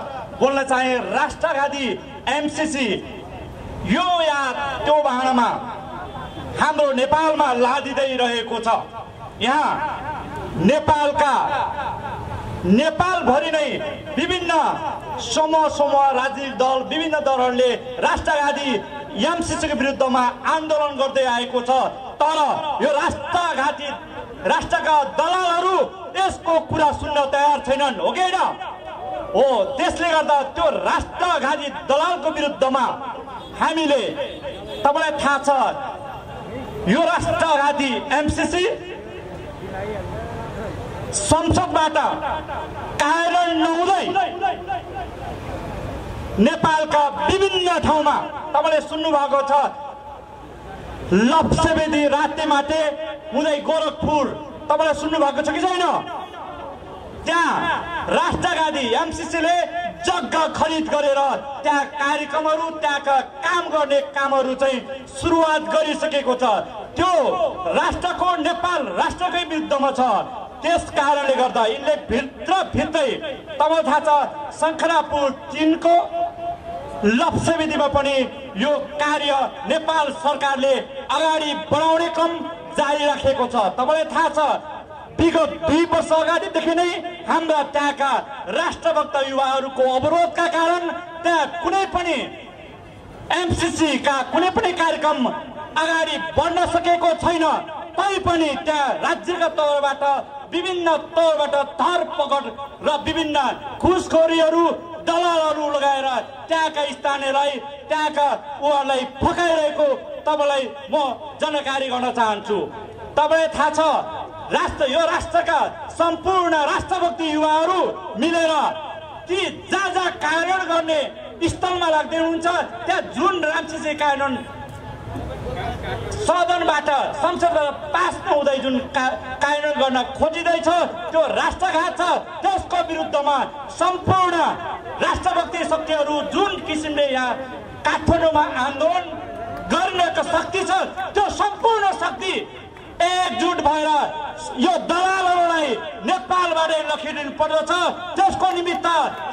बोल्न चाहे। राष्ट्रघाती एमसीसी यो या त्यो बहानामा हाम्रो नेपालमा लादिँदै रहेको छ। यहाँ नेपालभरि नै विभिन्न समूह राजनीतिक दल, विभिन्न दलहरूले राष्ट्रघाती एमसीसी को विरुद्धमा आन्दोलन गर्दै आएको छ। तर यो राष्ट्रका दलालहरू यसको कुरा सुन्न तयार छैनन्, हो कि होइन हो। त्यसले गर्दा त्यो राष्ट्रघाती दलालको विरुद्धमा हामीले, तपाईलाई थाहा छ, यो राष्ट्रघाती एमसीसी संसदबाट कार्यान्वयन नहुँदै नेपालका विभिन्न ठाउँमा तपाईले सुन्नु भएको छ, लप्सेबेदी रातेमाटे हुँदै गोरखपुर, तपाईले सुन्नु भएको छ कि छैन? त्यहाँ राष्ट्रघाती एमसीसीले जग्गा खरिद गरेर त्यहाँ कार्यक्रमहरू, त्यहाँका काम गर्ने कामहरू चाहिँ सुरुवात गरिसकेको छ। त्यो राष्ट्रको, नेपाल राष्ट्रकै विरुद्धमा छ। त्यस कारणले गर्दा यिनले भित्रभित्रै तपाईलाई थाहा छ, शङ्खरापुर 3 को लप्सेबेदीमा पनि यो कार्य नेपाल सरकारले अगाडि बढाउने क्रम जारी राखेको छ। तपाईलाई थाहा छ, विगत 2 वर्ष अगाडिदेखि नै हाम्रा त्यहाँका राष्ट्रभक्त युवाहरूको अवरोधका कारण त्यहाँ कुनै पनि एमसीसी का कुनै पनि कार्यक्रम अगाडि बढ्न सकेको छैन। तैपनि त्यहाँ राज्यका तौरबाट, विभिन्न तौरबाट धरपकड र विभिन्न घुसखोरीहरू, दलालहरू लगाएर त्यहाँका स्थानीयलाई, त्यहाँका उहाँलाई फकाइरहेको तपाईँलाई म जानकारी गर्न चाहन्छु। तपाईँलाई थाहा छ, यो राष्ट्रका सम्पूर्ण राष्ट्रभक्ति युवाहरू मिलेर ती जहाँ कार्यान्वयन गर्ने स्थलमा लाग्दै हुन्छ, त्यहाँ जुन एमसीसी कार्यान्वयन सदनबाट, संसदबाट पास नहुँदै जुन कार्यान्वयन गर्न खोजिँदैछ, त्यो राष्ट्रघात छ। त्यसको विरुद्धमा सम्पूर्ण राष्ट्रभक्ति शक्तिहरू जुन किसिमले यहाँ काठमाडौँमा आन्दोलन गर्नेको शक्ति छ, त्यो सम्पूर्ण शक्ति एकजुट भएर यो दलालहरूलाई नेपालबाटै लखेडिनु पर्दछ। त्यसको निमित्त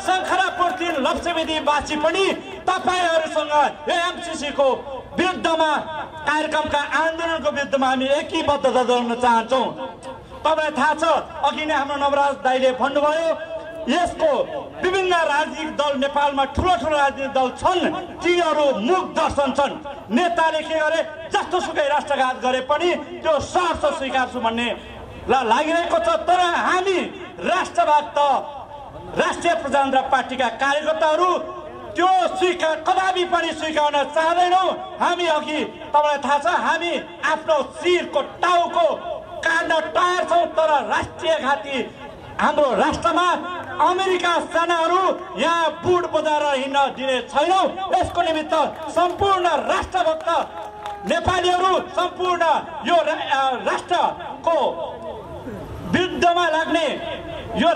शङ्खरापुर 3 लप्सेबेदीवासी पनि तपाईहरुसँग यो एमसीसी को विरुद्धमा कार्यक्रमका आन्दोलनको विरुद्धमा हामी एकीबद्धता गर्न चाहन्छौं। तपाईलाई थाहा छ अघि नै हाम्रो नवराज दाइले भन्नुभयो यसको विभिन्न राजनीतिक दल नेपालमा ठूला राजनीतिक दल छन्, तिनीहरू मुख दर्शन छन्। नेताले के गरे जस्तो सुकै राष्ट्रघात गरे पनि त्यो सहर्ष स्वीकार्छु भन्ने लागिरहेको छ। तर हामी राष्ट्रवाद त राष्ट्रिय प्रजातन्त्र पार्टीका कार्यकर्ताहरू त्यो स्वीकार कदापि पनि स्वीकार्न चाहदैनौं। हामी अघि तपाईलाई थाहा छ हामी आफ्नो शिरको टाउको काट्न तयार छौं, तर राष्ट्रिय घाती हाम्रो राष्ट्रमा अमेरिका सेनाहरू यहाँ बुट बजाएर हिँड्न दिने छैनौं। यसको निमित्त सम्पूर्ण राष्ट्रभक्त नेपालीहरू सम्पूर्ण यो राष्ट्रको विरुद्धमा लाग्ने यो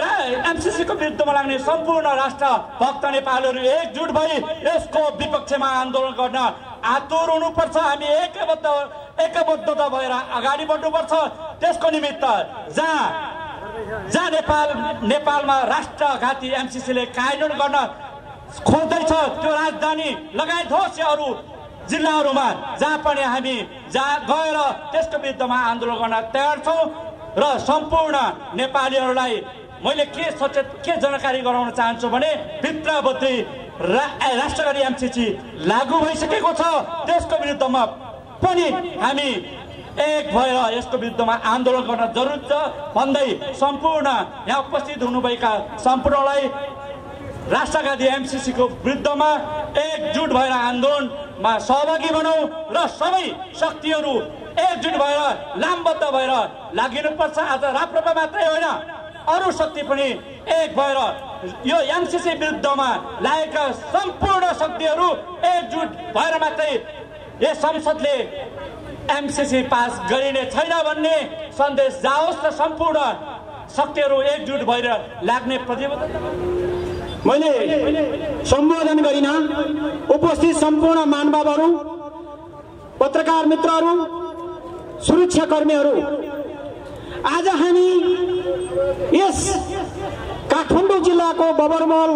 एमसीसी को विरुद्धमा लाग्ने सम्पूर्ण राष्ट्र भक्त नेपालीहरू एकजुट भई यसको विपक्षमा आन्दोलन गर्न आतुर हुनुपर्छ। हामी एकबद्धता भएर अगाडि बढ्नुपर्छ। त्यसको निमित्त जहाँ नेपालमा राष्ट्रघाती एमसीसीले कार्यान्वयन गर्न खोज्दैछ त्यो राजधानी लगायत होस् या अरू जिल्लाहरूमा जहाँ पनि हामी गएर त्यसको विरुद्धमा आन्दोलन गर्न तयार छौं र सम्पूर्ण नेपालीहरूलाई मैले के जानकारी गराउन चाहन्छु भने भित्रभित्रै राष्ट्रघाती एमसीसी लागू भइसकेको छ। त्यसको विरुद्धमा पनि हामी एक भएर यसको विरुद्धमा आन्दोलन गर्न जरुरी छ भन्दै सम्पूर्ण यहाँ उपस्थित हुनुभएका सम्पूर्णलाई राष्ट्रघाती एमसीसी को विरुद्धमा एकजुट भएर आन्दोलनमा सहभागी बनाऊ र सबै शक्तिहरू एकजुट भएर लामबद्ध भएर लागिनुपर्छ। आज राप्रपा मात्रै होइन अरू शक्ति पनि एक भएर यो एमसीसी विरुद्धमा लागेका सम्पूर्ण शक्तिहरू एकजुट भएर मात्रै यस संसदले एमसीसी पास गरिने छैन भन्ने सन्देश जाओस् र सम्पूर्ण शक्तिहरू एकजुट भएर लाग्ने प्रतिबद्धता मैले सम्बोधन गरिन उपस्थित सम्पूर्ण महानुभावहरू, पत्रकार मित्रहरू, सुरक्षाकर्मीहरू, आज हामी यस काठमाडौँ जिल्लाको बबरमल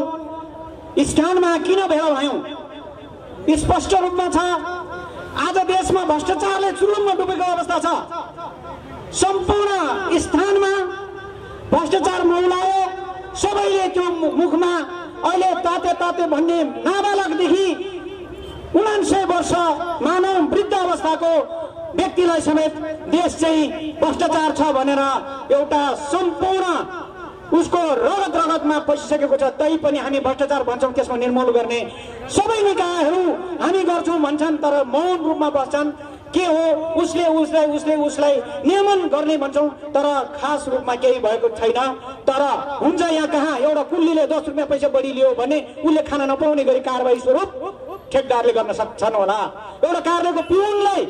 स्थानमा किन भेला भयौं स्पष्ट रूपमा छ। आज देशमा भ्रष्टाचारले चुरुममा डुबेको अवस्था छ। सम्पूर्ण स्थानमा भ्रष्टाचार मौलायो। सबैले त्यो मुखमा अहिले ताते भन्ने नाबालकदेखि 99 वर्ष मानव वृद्ध अवस्थाको व्यक्तिलाई समेत देश चाहिँ भ्रष्टाचार छ भनेर एउटा सम्पूर्ण उसको रगतमा पसिसकेको छ। तै पनि हामी भ्रष्टाचार भन्छौं, त्यसमा निर्मूल गर्ने सबै निकायहरू हामी गर्छौं भन्छन्, तर मौन रूपमा बस्छन्। के हो उसलाई नियमन गर्ने भन्छौं, तर खास रूपमा केही भएको छैन। तर हुन्छ यहाँ कहाँ एउटा कुल्लीले 10 रुपैयाँ पैसा बढी लियो भने उसले खान नपाउने गरी कारबाही स्वरूप ठेकदारले गर्न सक्छन् होला। एउटा कार्यालयको पिउनलाई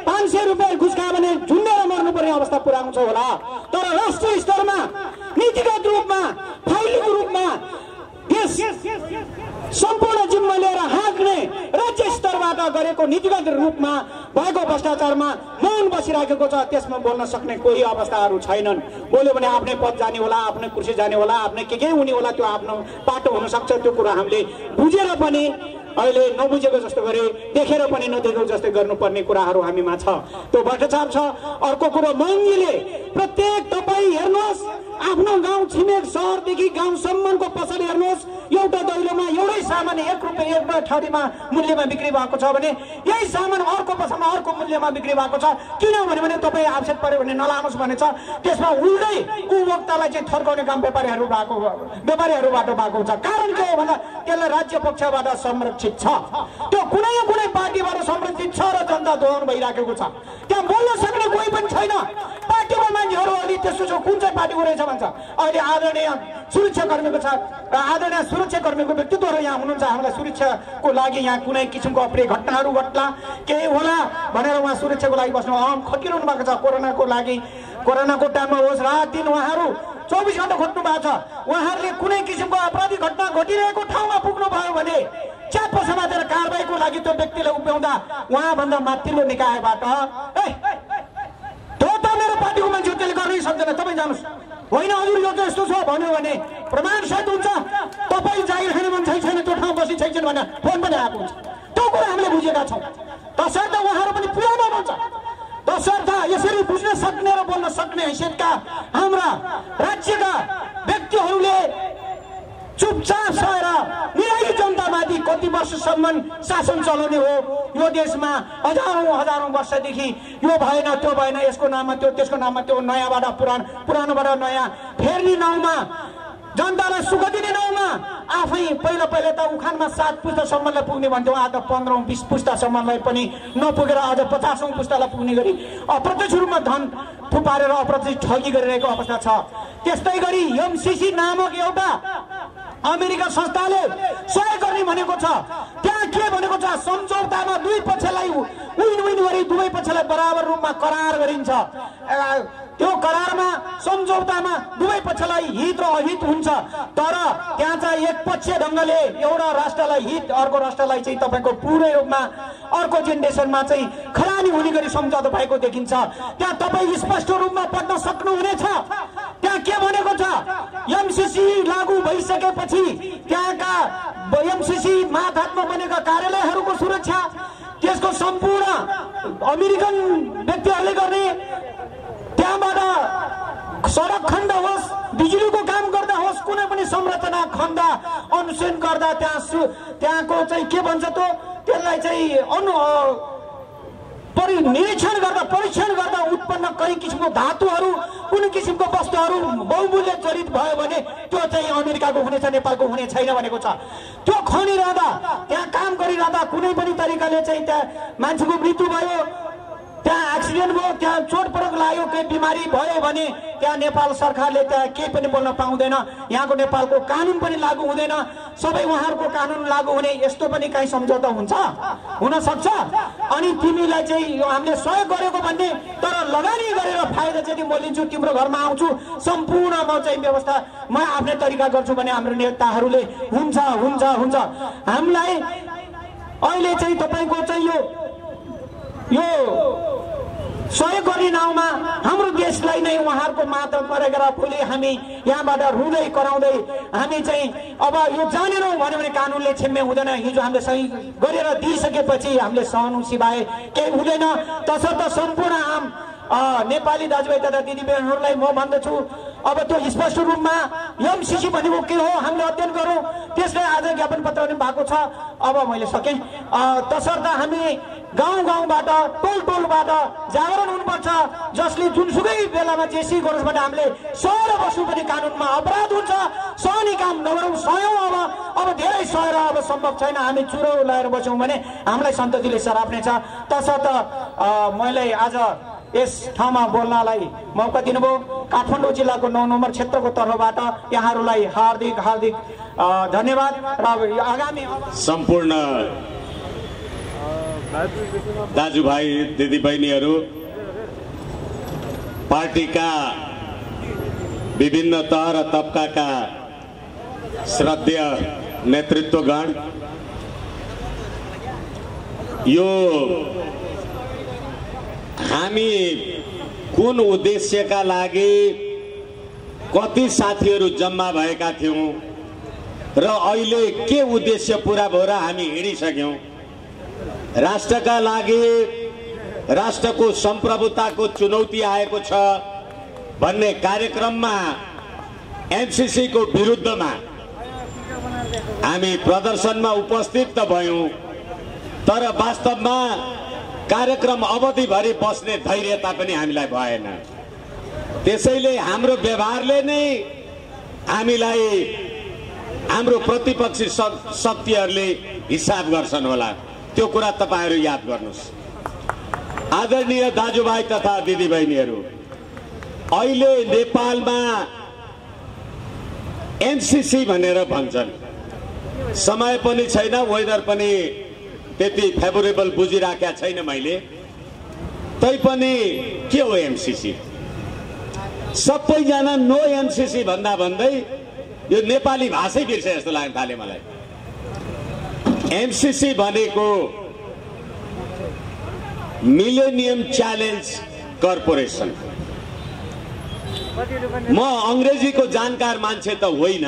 500 रुपैयाँ घुस खायो भने झुन्डेर मर्नुपर्ने अवस्था पुर्याउँछ होला। तर राष्ट्रिय स्तरमा नीतिगत रूपमा फाइलको रूपमा देश सम्पूर्ण जिम्मा लिएर हाँक्ने राज्य स्तरबाट गरेको नीतिगत रूपमा भएको भ्रष्टाचारमा मौन बसिराखेको छ। त्यसमा बोल्न सक्ने कोही अवस्थाहरू छैनन्। बोल्यो भने आफ्नै पद जाने होला, आफ्नै कुर्सी जाने होला, आफ्नै के हुने होला, त्यो आफ्नो पाटो हुन सक्छ। त्यो कुरा हामीले बुझेर पनि अहिले नबुझेको जस्तो गरे, देखेर पनि नदेखेको जस्तै गर्नुपर्ने कुराहरू हामीमा छ। त्यो भ्रष्टाचार छ। अर्को कुरो महँगीले प्रत्येक तपाईँ हेर्नुहोस्, आफ्नो गाउँ छिमेक सहरदेखि गाउँसम्मको पसल हेर्नुहोस्, एउटा दैलोमा एउटै सामान 1 रुपैयाँ एउटा ठाउँमा मूल्यमा बिक्री भएको छ भने यही सामान अर्को पसलमा अर्को मूल्यमा बिक्री भएको छ। किनभने तपाईँ आवश्यक पर्यो भने नलानुहोस् भनेछ। त्यसमा उल्टै उपभोक्तालाई चाहिँ थर्काउने काम व्यापारीहरूबाट भएको छ। कारण के हो भन्दा त्यसलाई राज्य पक्षबाट संरक्षित छ। त्यो कुनै पार्टीबाट संरक्षित छ र जनता दोहन भइराखेको छ। त्यहाँ बोल्न सक्ने कोही पनि छैन। पार्टीमा मान्छेहरू अलि त्यस्तो छ, कुन चाहिँ पार्टीको रहेछ भन्छ। अहिले आदरणीय सुरक्षाकर्मीको छ, आदरणीय सुरक्षाकर्मीको व्यक्तित्वहरू यहाँ हुनुहुन्छ। हामीलाई सुरक्षाको लागि यहाँ कुनै किसिमको अप्रिय घटनाहरू घट्ला केही होला भनेर उहाँ सुरक्षाको लागि बस्नु खटिरहनु भएको छ। कोरोनाको लागि, कोरोनाको टाइममा होस् रात दिन उहाँहरू 24 घण्टा खोज्नु भएको छ। उहाँहरूले कुनै किसिमको अपराधिक घटना घटिरहेको ठाउँमा पुग्नु भयो भने च्याप्प समातेर कारबाहीको लागि त्यो व्यक्तिलाई उभ्याउँदा उहाँभन्दा माथिल्लो निकायबाट मेरो पार्टीको मान्छे त्यसले गर्नै सक्दैन। तपाईँ जानुहोस्, होइन हजुर यो त यस्तो छ भन्यो भने प्रमाणसहित हुन्छ। तपाईँ जागिर खाने मान्छे छैन, त्यो ठाउँ बसी छैन भनेर फोन पनि आएको हुन्छ। त्यो कुरा हामीले बुझेका छौँ। तसर्थ उहाँहरू पनि पुरा गर्नुहुन्छ। तसर्थ यसरी बुझ्न सक्ने र बोल्न सक्ने हैसियतका हाम्रा राज्यका व्यक्तिहरूले चुपचाप सहेर निरायी जनतामाथि कति वर्षसम्म शासन चलाउने हो? यो देशमा हजारौँ वर्षदेखि यो भएन, त्यो भएन, यसको नाममा त्यो, त्यसको नाममा त्यो, नयाँबाट पुरानोबाट नयाँ फेर्ने नाउँमा, जनतालाई सुख दिने नाउँमा आफै पहिला त उखानमा 7 पुस्तासम्मलाई पुग्ने भन्थ्यो, आज 15औं 20 पुस्तासम्मलाई पनि नपुगेर अझ 50औं पुस्तालाई पुग्ने गरी अप्रत्यक्ष रूपमा धन थुपारेर अप्रत्यक्ष ठगी गरिरहेको अवस्था छ। त्यस्तै गरी एमसीसी नामक एउटा अमेरिका संस्थाले सहयोग गर्ने भनेको छ। त्यहाँ के भनेको छ? सम्झौतामा दुई पक्षलाई विन विन गरी दुवै पक्षलाई बराबर रूपमा करार गरिन्छ। त्यो करारमा सम्झौतामा दुवै पक्षलाई हित र अहित हुन्छ। तर त्यहाँ चाहिँ एक पक्ष ढङ्गले एउटा राष्ट्रलाई हित, अर्को राष्ट्रलाई चाहिँ तपाईको पुरै रूपमा अर्को जेनेरेसनमा चाहिँ खरानी हुने गरी सम्झौता भएको देखिन्छ। त्यहाँ तपाईँ स्पष्ट रूपमा पढ्न सक्नुहुनेछ। त्यहाँ के भनेको छ? एमसीसी लागू भइसकेपछि त्यहाँका एमसीसी मातहतमा बनेका कार्यालयहरूको सुरक्षा, त्यसको सम्पूर्ण अमेरिकन व्यक्तिहरूले गर्ने, त्यहाँबाट सडक खण्ड होस्, बिजुलीको काम गर्दा होस्, कुनै पनि संरचना खण्ड अनुसन्धान गर्दा त्यहाँको चाहिँ के भन्छ त, त्यसलाई चाहिँ निरीक्षण गर्दा, परीक्षण गर्दा उत्पन्न कई किसिमको धातुहरू, कुनै किसिमको वस्तुहरू बहुमूल्य जडित भयो भने त्यो चाहिँ अमेरिकाको हुनेछ, नेपालको हुने छैन भनेको छ। त्यो खनिरहँदा, त्यहाँ काम गरिरहँदा कुनै पनि तरिकाले चाहिँ त्यहाँ मान्छेको मृत्यु भयो, त्यहाँ एक्सिडेन्ट भयो, त्यहाँ चोटपटक लाग्यो, केही बिमारी भयो भने त्यहाँ नेपाल सरकारले त्यहाँ केही पनि बोल्न पाउँदैन। यहाँको नेपालको कानुन पनि लागू हुँदैन। सबै उहाँहरूको कानुन लागू हुने यस्तो पनि काहीँ सम्झौता हुन्छ? हुन सक्छ? अनि तिमीलाई चाहिँ हामीले सहयोग गरेको भन्ने, तर लगानी गरेर फाइदा चाहिँ म लिन्छु, तिम्रो घरमा आउँछु, सम्पूर्ण म चाहिँ व्यवस्था म आफ्नै तरिका गर्छु भने हाम्रो नेताहरूले हुन्छ हुन्छ हुन्छ। हामीलाई अहिले चाहिँ तपाईँको चाहिँ यो सहयोग गर्ने नाउँमा हाम्रो देशलाई नै उहाँहरूको मात्र गरेर भोलि हामी यहाँबाट रुँदै कराउँदै हामी चाहिँ अब यो जानेनौँ भन्यो भने कानुनले छिम्मे हुँदैन। हिजो हामीले सही गरेर दिइसकेपछि हामीले सहनु सिवाय केही हुँदैन। तसर्थ सम्पूर्ण आम नेपाली दाजुभाइ तथा दिदीबहिनीहरूलाई म भन्दछु, अब त्यो स्पष्ट रूपमा एमसीसी भनेको के हो हामीले अध्ययन गरौँ। त्यसले आज ज्ञापन पत्र पनि भएको छ। अब मैले सकेँ। तसर्थ हामी गाउँबाट, टोलबाट जागरण हुनुपर्छ, जसले जुनसुकै बेलामा जेसी गरोस् भने हामीले सहेर बस्नु पनि कानुनमा अपराध हुन्छ। सहने काम नगरौँ, सहयौँ। अब धेरै सहेर अब सम्भव छैन। हामी चुरो लगाएर बस्यौँ भने हामीलाई सन्ततिले सराप्नेछ। तसर्थ मैले आज यस ठाउँमा बोल्नलाई मौका दिनुभयो। काठमाडौँ जिल्लाको 9 नम्बर क्षेत्रको तर्फबाट यहाँहरूलाई हार्दिक हार्दिक धन्यवाद। र आगामी सम्पूर्ण दाजुभाइ दिदीबहिनीहरू, पार्टीका विभिन्न तह र तबकाका श्रद्धेय नेतृत्वगण, यो हामी कुन उद्देश्यका लागि कति साथीहरू जम्मा भएका थियौं र अहिले के उद्देश्य पूरा भएर हामी हिँडिसक्यौं, राष्ट्रका लागि, राष्ट्रको सम्प्रभुताको चुनौती आएको छ भन्ने कार्यक्रममा एमसीसी को विरुद्धमा हामी प्रदर्शनमा उपस्थित त भयौं, तर वास्तवमा कार्यक्रम अवधिभरि बस्ने धैर्यता पनि हामीलाई भएन। त्यसैले हाम्रो व्यवहारले नै हामीलाई हाम्रो प्रतिपक्षी शक्तिहरूले हिसाब गर्छन् होला। त्यो कुरा तपाईहरु याद गर्नुस्। आदरणीय दाजुभाइ तथा दिदीबहिनीहरू, अहिले नेपालमा एमसीसी भनेर भन्छन्। समय पनि छैन, वेदर पनि त्यति फेभरेबल बुझिराखेका छैन मैले। तैपनि के हो एमसीसी? सबैजना नो एमसीसी भन्दा भन्दै यो नेपाली भाषै बिर्से जस्तो लाग्न थाल्यो मलाई। एमसीसी भनेको मिलेनियम च्यालेन्ज कर्पोरेसन। म अंग्रेजीको जानकार मान्छे त होइन,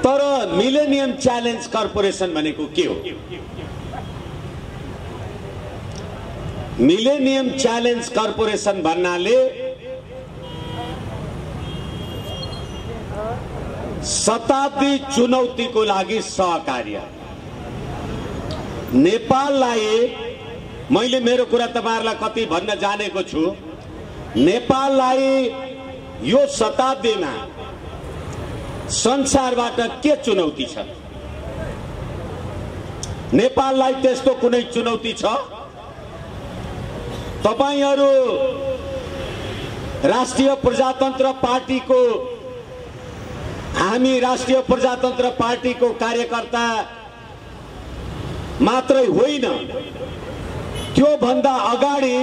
तर मिलेनियम च्यालेन्ज कर्पोरेसन भनेको के हो? मिलेनियम च्यालेन्ज कर्पोरेसन भन्नाले शताब्दी चुनौतीको लागि सहकार्य। नेपाललाई, मैले मेरो कुरा तपाईहरुलाई कति भन्न जानेको छु, नेपाललाई यो शताब्दीमा संसारबाट के चुनौती छ? नेपाललाई त्यस्तो कुनै चुनौती छ? तपाईहरु राष्ट्रिय प्रजातन्त्र पार्टीको, हामी राष्ट्रिय प्रजातन्त्र पार्टीको कार्यकर्ता मात्रै होइन, त्यो भन्दा अगाडि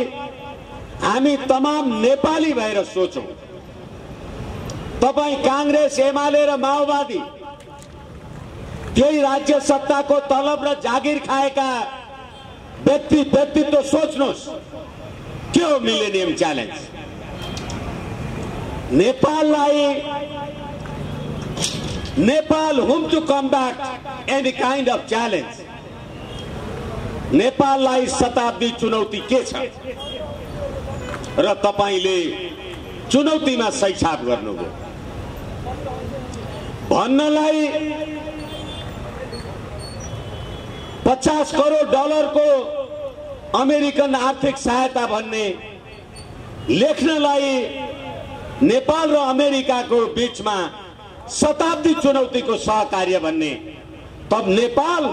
हामी तमाम नेपाली भएर सोचौं। तपाई कांग्रेस, एमाले र माओवादी त्यही राज्य सत्ताको तलब र जागिर खाएका व्यक्तित्व सोच्नुहोस्, के हो millennium challenge? Nepal whom to combat any kind of challenge. नेपाललाई शताब्दी चुनौती के छ र तपाईले चुनौतीमा सही छाप गर्नुभयो भन्नलाई 50 करोड डलरको अमेरिकन आर्थिक सहायता भन्ने, लेख्नलाई नेपाल र अमेरिकाको बीचमा शताब्दी चुनौतीको सहकार्य भन्ने, तब नेपाल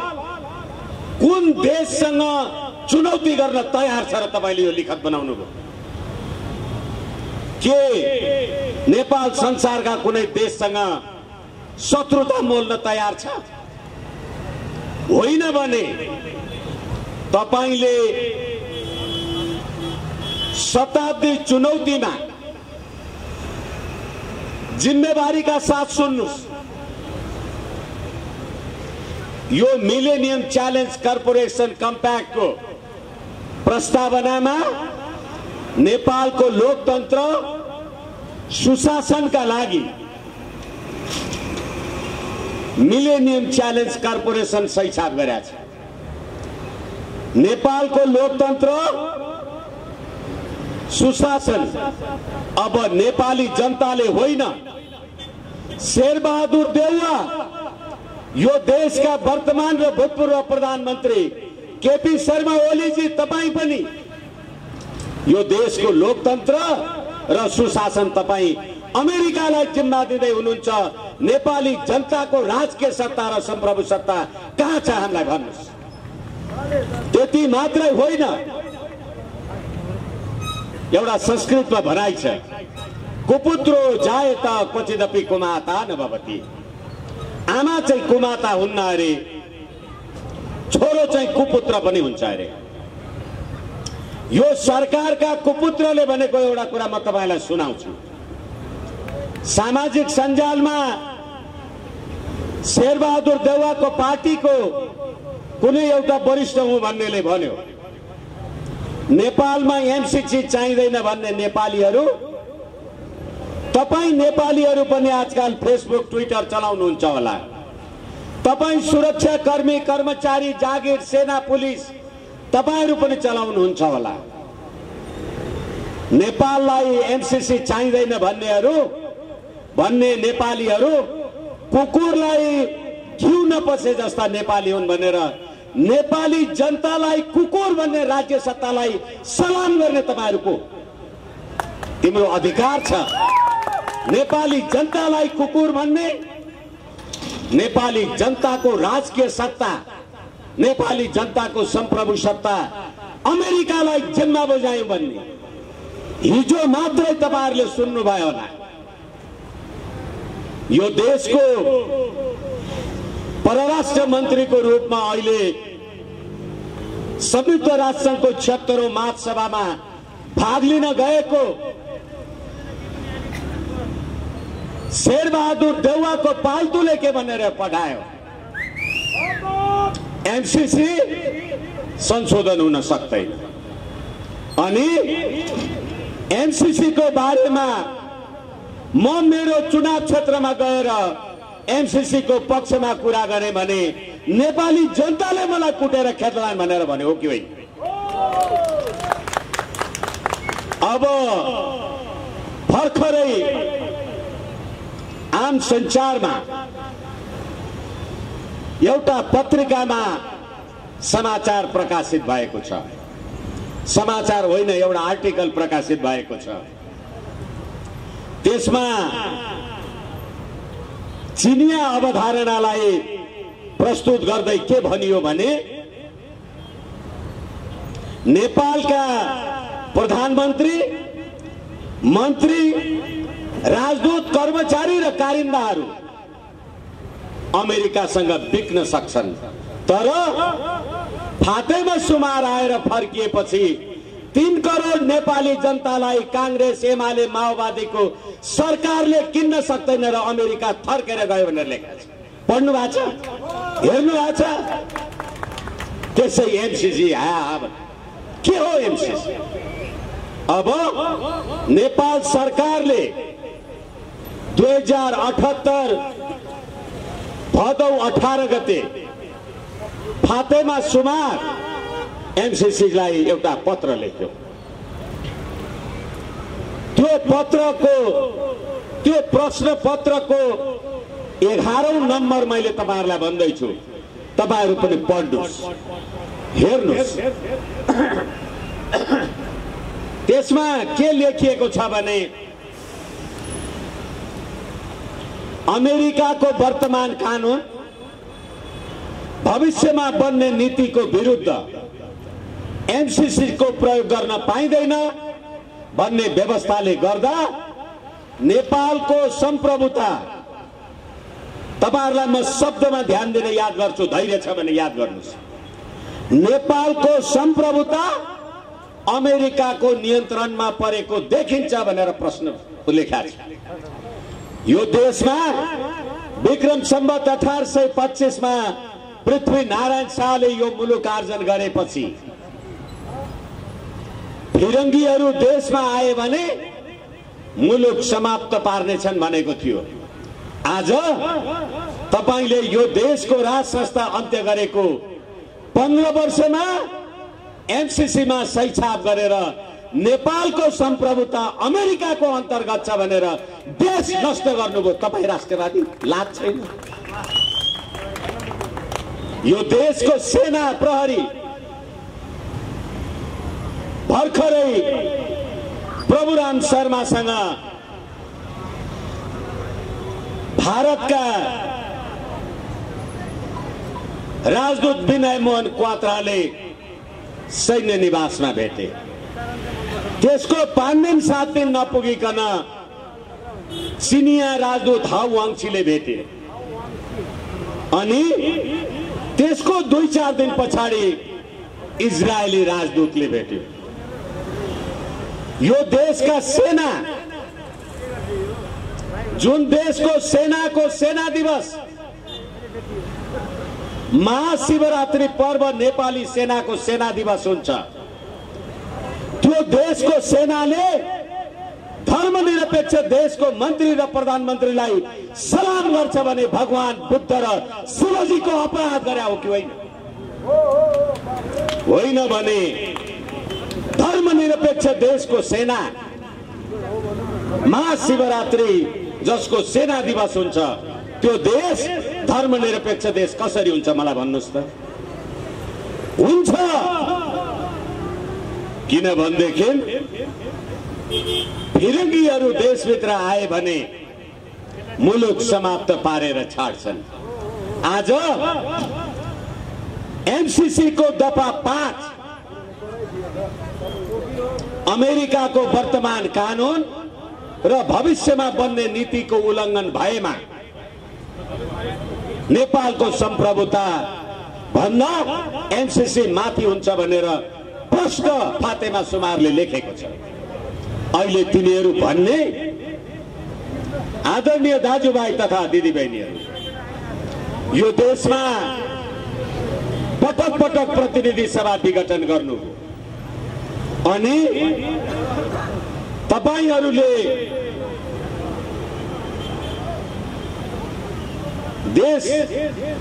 कुन देशसँग चुनौती गर्न तयार छ र तपाईले यो लिखत बनाउनु भयो? के नेपाल संसारका कुनै देशसँग शत्रुता मोल्न तयार छ? होइन भने तपाईले शताब्दी चुनौतीमा जिम्मेवारीका साथ सुन्नुस्। यो मिलेनियम च्यालेन्ज कर्पोरेसन कम्प्याक्टको प्रस्तावनामा नेपालको लोकतन्त्र सुशासनका लागि मिलेनियम च्यालेन्ज कर्पोरेसन सही छाप गरेको छ। नेपालको लोकतन्त्र सुशासन अब नेपाली जनताले होइन, शेरबहादुर देउवा, यो देशका वर्तमान र भूतपूर्व प्रधानमन्त्री केपी शर्मा ओलीजी, तपाई पनि यो देशको लोकतन्त्र र सुशासन तपाई अमेरिकालाई जिम्मा दिँदै हुनुहुन्छ। नेपाली जनताको राजकीय सत्ता र सम्प्रभु सत्ता कहाँ छ हामीलाई भन्नुस्। त्यति मात्रै होइन, एउटा संस्कृतमा भनाइ छ, कुपुत्रो जायत क्वचिदपि कुमाता न भवति। आमा चाहिँ कुमाता हुन्न अरे, छोरो चाहिँ कुपुत्र पनि हुन्छ अरे। यो सरकारका कुपुत्रले भनेको एउटा कुरा म तपाईलाई सुनाउँछु। सामाजिक सञ्जालमा शेरबहादुर देउवाको पार्टीको कुनै एउटा वरिष्ठ हुँ भन्नेले भन्यो, नेपालमा एमसीसी चाहिँदैन भन्ने नेपालीहरू, तपाई नेपालीहरू पनि आजकल फेसबुक ट्विटर चलाउनुहुन्छ होला। तपाई सुरक्षा कर्मी, कर्मचारी, जागिर, सेना, पुलिस तपाईहरु पनि चलाउनुहुन्छ होला। नेपाललाई एमसीसी चाहिँदैन भन्ने नेपालीहरू कुकुरलाई घिउ नपसे जस्ता नेपाली हुन् भनेर नेपाली जनतालाई कुकुर भन्ने राज्य सत्तालाई सलाम गर्ने तपाईहरुको तिम्रो अधिकार छ। नेपाली जनतालाई कुकुर भन्ने, नेपाली जनताको राजकीय सत्ता, नेपाली जनताको सम्प्रभु सत्ता अमेरिकालाई जिम्मा बजायौं भन्ने हिजो मात्रै तपाईहरुले सुन्नुभयो होला। यो देशको परराष्ट्र मन्त्रीको रूपमा अहिले संयुक्त राष्ट्रसङ्घको 76औं महासभामा भाग लिन गएको शेरबहादुर देउवाको पाल्तुले के भनेर पठायो, एमसीसी संशोधन हुन सक्दैन। अनि एमसीसी को बारेमा म मेरो चुनाव क्षेत्रमा गएर एमसीसी को पक्षमा कुरा गरे भने नेपाली जनताले मलाई कुटेर खेतलान् भनेर भने हो कि होइन? अब भर्खरै आम सञ्चारमा एउटा पत्रिकामा समाचार प्रकाशित भएको छ। समाचार होइन, एउटा आर्टिकल प्रकाशित भएको छ। त्यसमा चिनिया अवधारणालाई प्रस्तुत गर्दै के भनियो भने नेपालका प्रधानमन्त्री, मन्त्री, राजदूत, कर्मचारी र कारिन्दाहरू अमेरिकासँग बिक्न सक्छन्, तर फातेमा सुमार आएर फर्किएपछि 3 करोड नेपाली जनतालाई कांग्रेस, एमाले, माओवादीको सरकारले किन्न सक्दैन र अमेरिका थर्केर गयो भनेर लेखेको छ। पढ्नु भएको छ? हेर्नु भएको छ? त्यसै एमसीसी के हो एमसीसी? अब नेपाल सरकारले 2078 भदौ 18 गते फातेमा सुमार एमसीसीलाई एउटा पत्र लेख्यो। त्यो प्रश्न पत्रको 11औं नम्बर मैले तपाईहरुलाई भन्दैछु, तपाईहरु पनि पढ्नुस्, हेर्नुस्। त्यसमा के लेखिएको छ भने अमेरिकाको वर्तमान कानून भविष्यमा बन्ने नीतिको विरुद्ध एमसीसी को प्रयोग गर्न पाइँदैन भन्ने व्यवस्थाले गर्दा नेपालको सम्प्रभुता, तपाईहरुलाई म शब्दमा ध्यान दिन याद गर्छु, धैर्य छ भने याद गर्नुस्, नेपालको सम्प्रभुता अमेरिकाको नियन्त्रणमा परेको देखिन्छ भनेर प्रश्न लेखेको छ। यो देशमा विक्रम सम्वत 1825 मा पृथ्वी नारायण शाहले यो मुलुक आर्जन गरेपछि फिरङ्गीहरू देशमा आए भने मुलुक समाप्त पार्नेछन् भनेको थियो। आज तपाईले यो देशको राज संस्था अन्त्य गरेको 15 वर्षमा एमसीसी मा सही छाप गरेर नेपालको सम्प्रभुता अमेरिकाको अन्तर्गत छ भनेर देश नष्ट गर्नुभयो। तपाई राष्ट्रवादी लाज छैन? यो देशको सेना प्रहरी भर्खरै प्रभुराम शर्मासँग भारतका राजदूत विनय मोहन क्वात्राले सैन्य निवासमा भेटे। त्यसको 5 दिन 7 दिन नपुगिकन चिनिया राजदूत हाउ वाङछीले भेटे अनि त्यसको 2-4 दिन पछाडि इजरायली राजदूतले भेट्यो। यो देशका सेना, जुन देशको सेनाको सेना दिवस महाशिवरात्रि पर्व नेपाली सेनाको सेना दिवस हुन्छ, त्यो देशको सेनाले धर्मनिरपेक्ष देशको मन्त्री र प्रधानमन्त्रीलाई सलाम गर्छ भने भगवान बुद्ध र शिवजीको अपराध गरे हो कि होइन? होइन भने धर्मनिरपेक्ष देशको सेना महाशिवरात्रि जसको सेना दिवस हुन्छ, त्यो देश धर्मनिरपेक्ष देश कसरी हुन्छ मलाई भन्नुस् त? हुन्छ किनभनेदेखि फिरङ्गीहरू देशभित्र आए भने मुलुक समाप्त पारेर छाड्छन्। आज एमसीसी को दफा 5 अमेरिकाको वर्तमान कानून र भविष्यमा बन्ने नीतिको उल्लङ्घन भएमा नेपालको सम्प्रभुता भन्दा एमसीसी माथि हुन्छ भनेर प्रश्न फातेमा सुमारले लेखेको छ। अहिले तिनीहरू भन्ने आदरणीय दाजुभाइ तथा दिदीबहिनीहरू, यो देशमा पटक पटक प्रतिनिधि सभा विघटन गर्नु अनि तपाईहरूले देश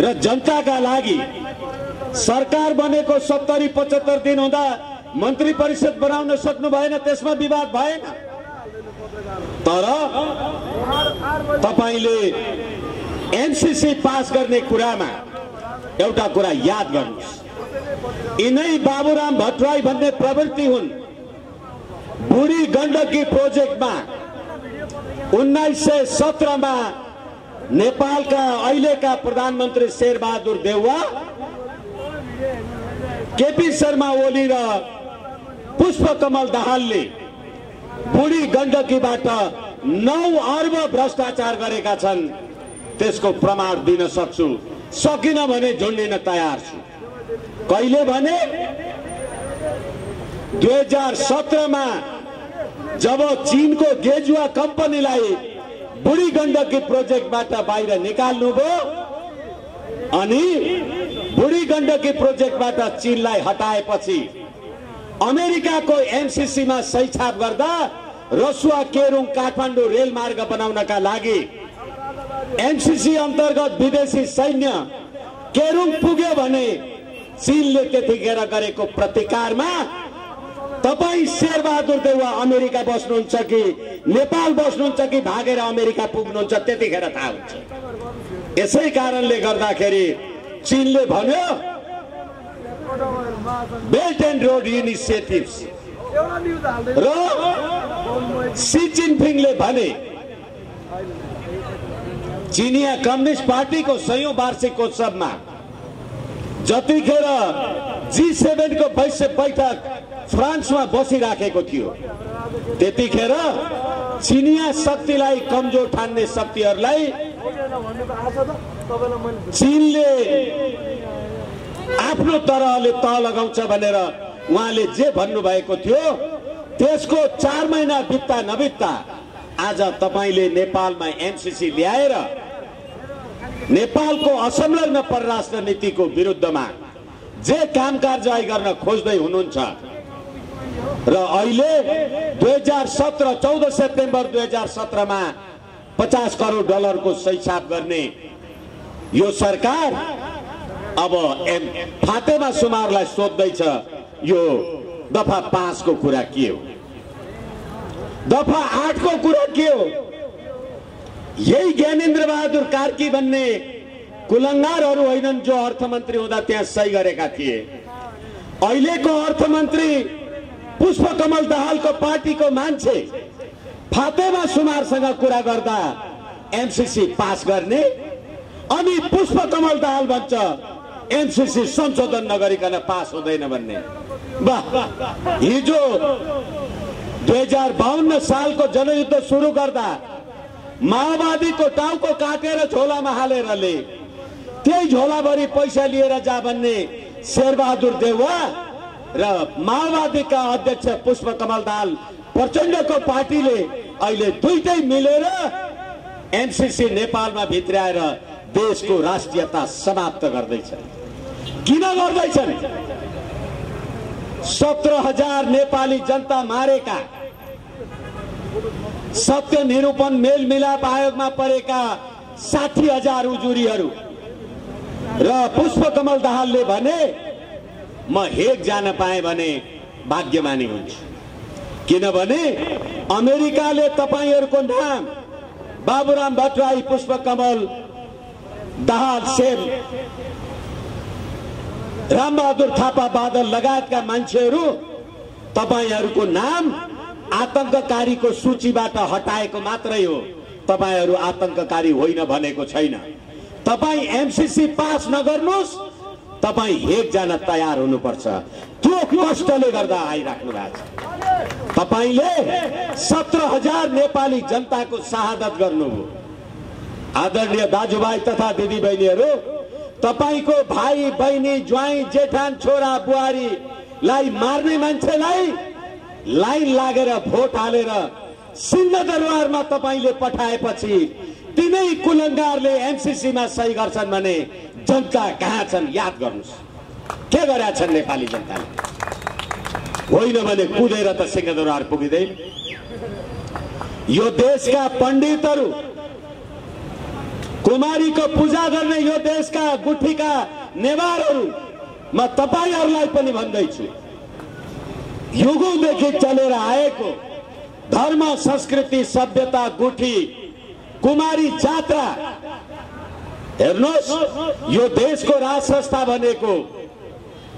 र जनताका लागि सरकार बनेको 70-75 दिन हुँदा मन्त्री परिषद बनाउन सक्नु भएन, त्यसमा विवाद भएन। तर तपाईले एमसीसी पास गर्ने कुरामा एउटा कुरा याद गर्नुस्, यिनै बाबुराम भट्टराई भन्ने प्रवृत्ति हुन्। बुढी गण्डकी प्रोजेक्टमा 1917 मा नेपालका अहिलेका प्रधानमन्त्री शेरबहादुर देउवा, केपी शर्मा ओली र पुष्पकमल दाहालले बुढी गण्डकीबाट 9 अर्ब भ्रष्टाचार गरेका छन्। त्यसको प्रमाण दिन सक्छु, सकिन भने झुन्डिन तयार छु। कहिले भने 2017 मा जब चीनको गेजुवा कम्पनीलाई बुढी गण्डकी प्रोजेक्टबाट बाहिर निकाल्नुभयो अनि बुढी गण्डकी प्रोजेक्टबाट चीनलाई हटाएपछि अमेरिकाको एमसीसी मा सही छाप गर्दा रसुवा केरुङ काठमाडौँ रेलमार्ग बनाउनका लागि एमसीसी अन्तर्गत विदेशी सैन्य केरुङ पुग्यो भने चीनले त्यतिखेर गरेको प्रतिकारमा तपाई शेरबहादुर देउवा अमेरिका बस्नुहुन्छ कि नेपाल बस्नुहुन्छ कि भागेर अमेरिका पुग्नुहुन्छ त्यतिखेर थाहा हुन्छ। यसै कारणले गर्दाखेरि चीनले भन्यो बेल्ट एन्ड रोड इनिसिएटिभ्स र सी जिनपिङले भने चीनिया कम्युनिस्ट पार्टीको 100औं वार्षिकोत्सवमा जतिखेर G7 को बैठक फ्रान्समा बसिराखेको थियो त्यतिखेर चीनिया शक्तिलाई कमजोर ठान्ने शक्तिहरूलाई चीनले आफ्नो तरहले तह लगाउँछ भनेर उहाँले जे भन्नु भएको थियो त्यसको 4 महिना बित्दा नबित्दा आज तपाईले नेपालमा एमसीसी ल्याएर नेपालको असंलग्न परराष्ट्र नीतिको विरुद्धमा जे कामकाज गर्न खोज्दै हुनुहुन्छ र अहिले 14 सेप्टेम्बर 2017 मा 50 करोड डलरको सही छाप गर्ने यो सरकार अब फातेमा सुमारलाई सोध्दैछ यो दफा 5 को कुरा के हो, दफा 8 को कुरा के हो। यही ज्ञानेन्द्र बहादुर कार्की भन्ने कुलङ्गारहरू होइनन् जो अर्थमन्त्री हुँदा त्यहाँ सही गरेका थिए। अहिलेको अर्थमन्त्री पुष्पकमल दाहालको पार्टीको मान्छे फातेमा सुमारसँग कुरा गर्दा एमसीसी पास गर्ने अनि पुष्पकमल दाहाल भन्छ एमसीसी संशोधन नगरिकन पास हुँदैन भन्ने। वाह, हिजो 2052 सालको जनयुद्ध सुरु गर्दा माओवादीको टाउको काटेर झोलामा हालेर ले त्यही झोलाभरि पैसा लिएर जा भन्ने शेरबहादुर देउवा र माओवादीका अध्यक्ष पुष्पकमल दाहाल प्रचण्डको पार्टीले अहिले दुईटै मिलेर एमसीसी नेपालमा भित्र्याएर देशको राष्ट्रियता समाप्त गर्दैछन्। किन गर्दैछन्? 17,000 नेपाली जनता मारेका, सत्य निरूपण मेलमिलाप आयोगमा परेका 60,000 उजुरीहरू र पुष्पकमल दाहालले भने म हेग जान पाएँ भने भाग्यमानी हुन्छु, किनभने अमेरिकाले तपाईहरुको नाम बाबुराम भट्टराई, पुष्पकमल दाहाल, सेम रामबहादुर थापा बादल लगायतका मान्छेहरू तपाईहरुको नाम आतंककारीको सूचीबाट हटाएको मात्रै हो, तपाईहरु आतंककारी होइन भनेको छैन। तपाई एमसीसी पास नगर्नुस्, तपाई हेग जान तयार हुनुपर्छ। त्यो कष्टले गर्दा आइराख्नु भएको छ। तपाईले 17,000 नेपाली जनताको शहादत गर्नुभयो। आदरणीय दाजुभाइ तथा दिदीबहिनीहरू, तपाईको भाइ बहिनी, ज्वाइँ जेठान, छोरा बुहारीलाई मार्ने मान्छेलाई लाइन लागेर भोट हालेर सिंहदरबारमा तपाईले पठाएपछि तिनै कुलङ्गारले एमसीसी मा सही गर्छन् भने जनता कहाँ छन् याद गर्नुस्। के गरेका छन् नेपाली जनताले? होइन भने कुदेर त सिंहदरबार पुगिँदैन। यो देशका पण्डितहरू कुमारीको पूजा गर्ने यो देशका गुठीका नेवारहरू म तपाईहरूलाई पनि भन्दैछु, युगौँदेखि चलेर आएको धर्म संस्कृति सभ्यता गुठी कुमारी जात्रा हेर्नुहोस्, यो देशको राज संस्था भनेको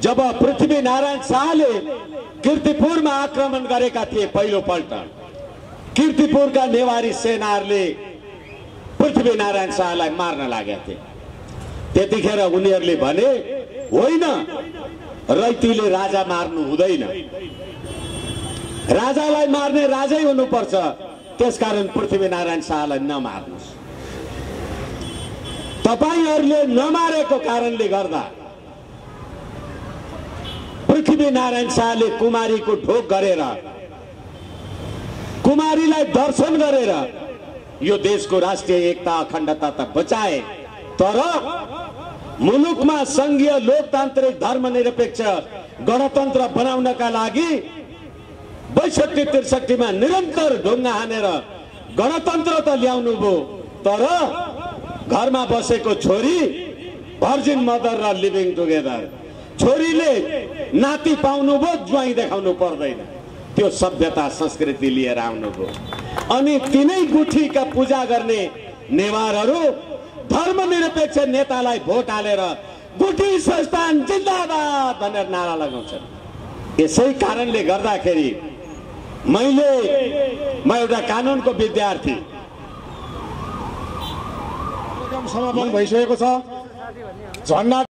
जब पृथ्वीनारायण शाहले कीर्तिपुरमा आक्रमण गरेका थिए पहिलोपल्ट, कीर्तिपुरका नेवारी सेनाहरूले पृथ्वीनारायण शाहलाई मार्न लागेका थिए। त्यतिखेर उनीहरूले भने होइन, रैतीले राजा मार्नु हुँदैन, राजालाई मार्ने राजै हुनुपर्छ, त्यसकारण पृथ्वीनारायण शाहलाई नमार्नुहोस्। तपाईहरूले नमारेको कारणले गर्दा पृथ्वीनारायण शाहले कुमारीको ढोक गरेर, कुमारीलाई दर्शन गरेर यो देशको राष्ट्रिय एकता अखण्डता त बचाए, तर मुलुकमा संघीय लोकतान्त्रिक धर्मनिरपेक्ष गणतन्त्र बनाउनका लागि 62-63 मा निरन्तर ढुङ्गा हानेर गणतन्त्र त ल्याउनु भयो, तर घरमा बसेको छोरी भर्जिन मदर र लिभिङ टुगेदर, छोरीले नाति पाउनु भयो, ज्वाइँ देखाउनु पर्दैन, त्यो सभ्यता संस्कृति लिएर आउनु भयो। अनि तिनै गुठीका पूजा गर्ने नेवारहरू धर्मनिरपेक्ष नेतालाई भोट हालेर गुठी संस्थान जिन्दाबाद भनेर नारा लगाउँछन्। यसै कारणले गर्दाखेरि म एउटा कानुनको विद्यार्थी, समापन भइसकेको छ। झन्डा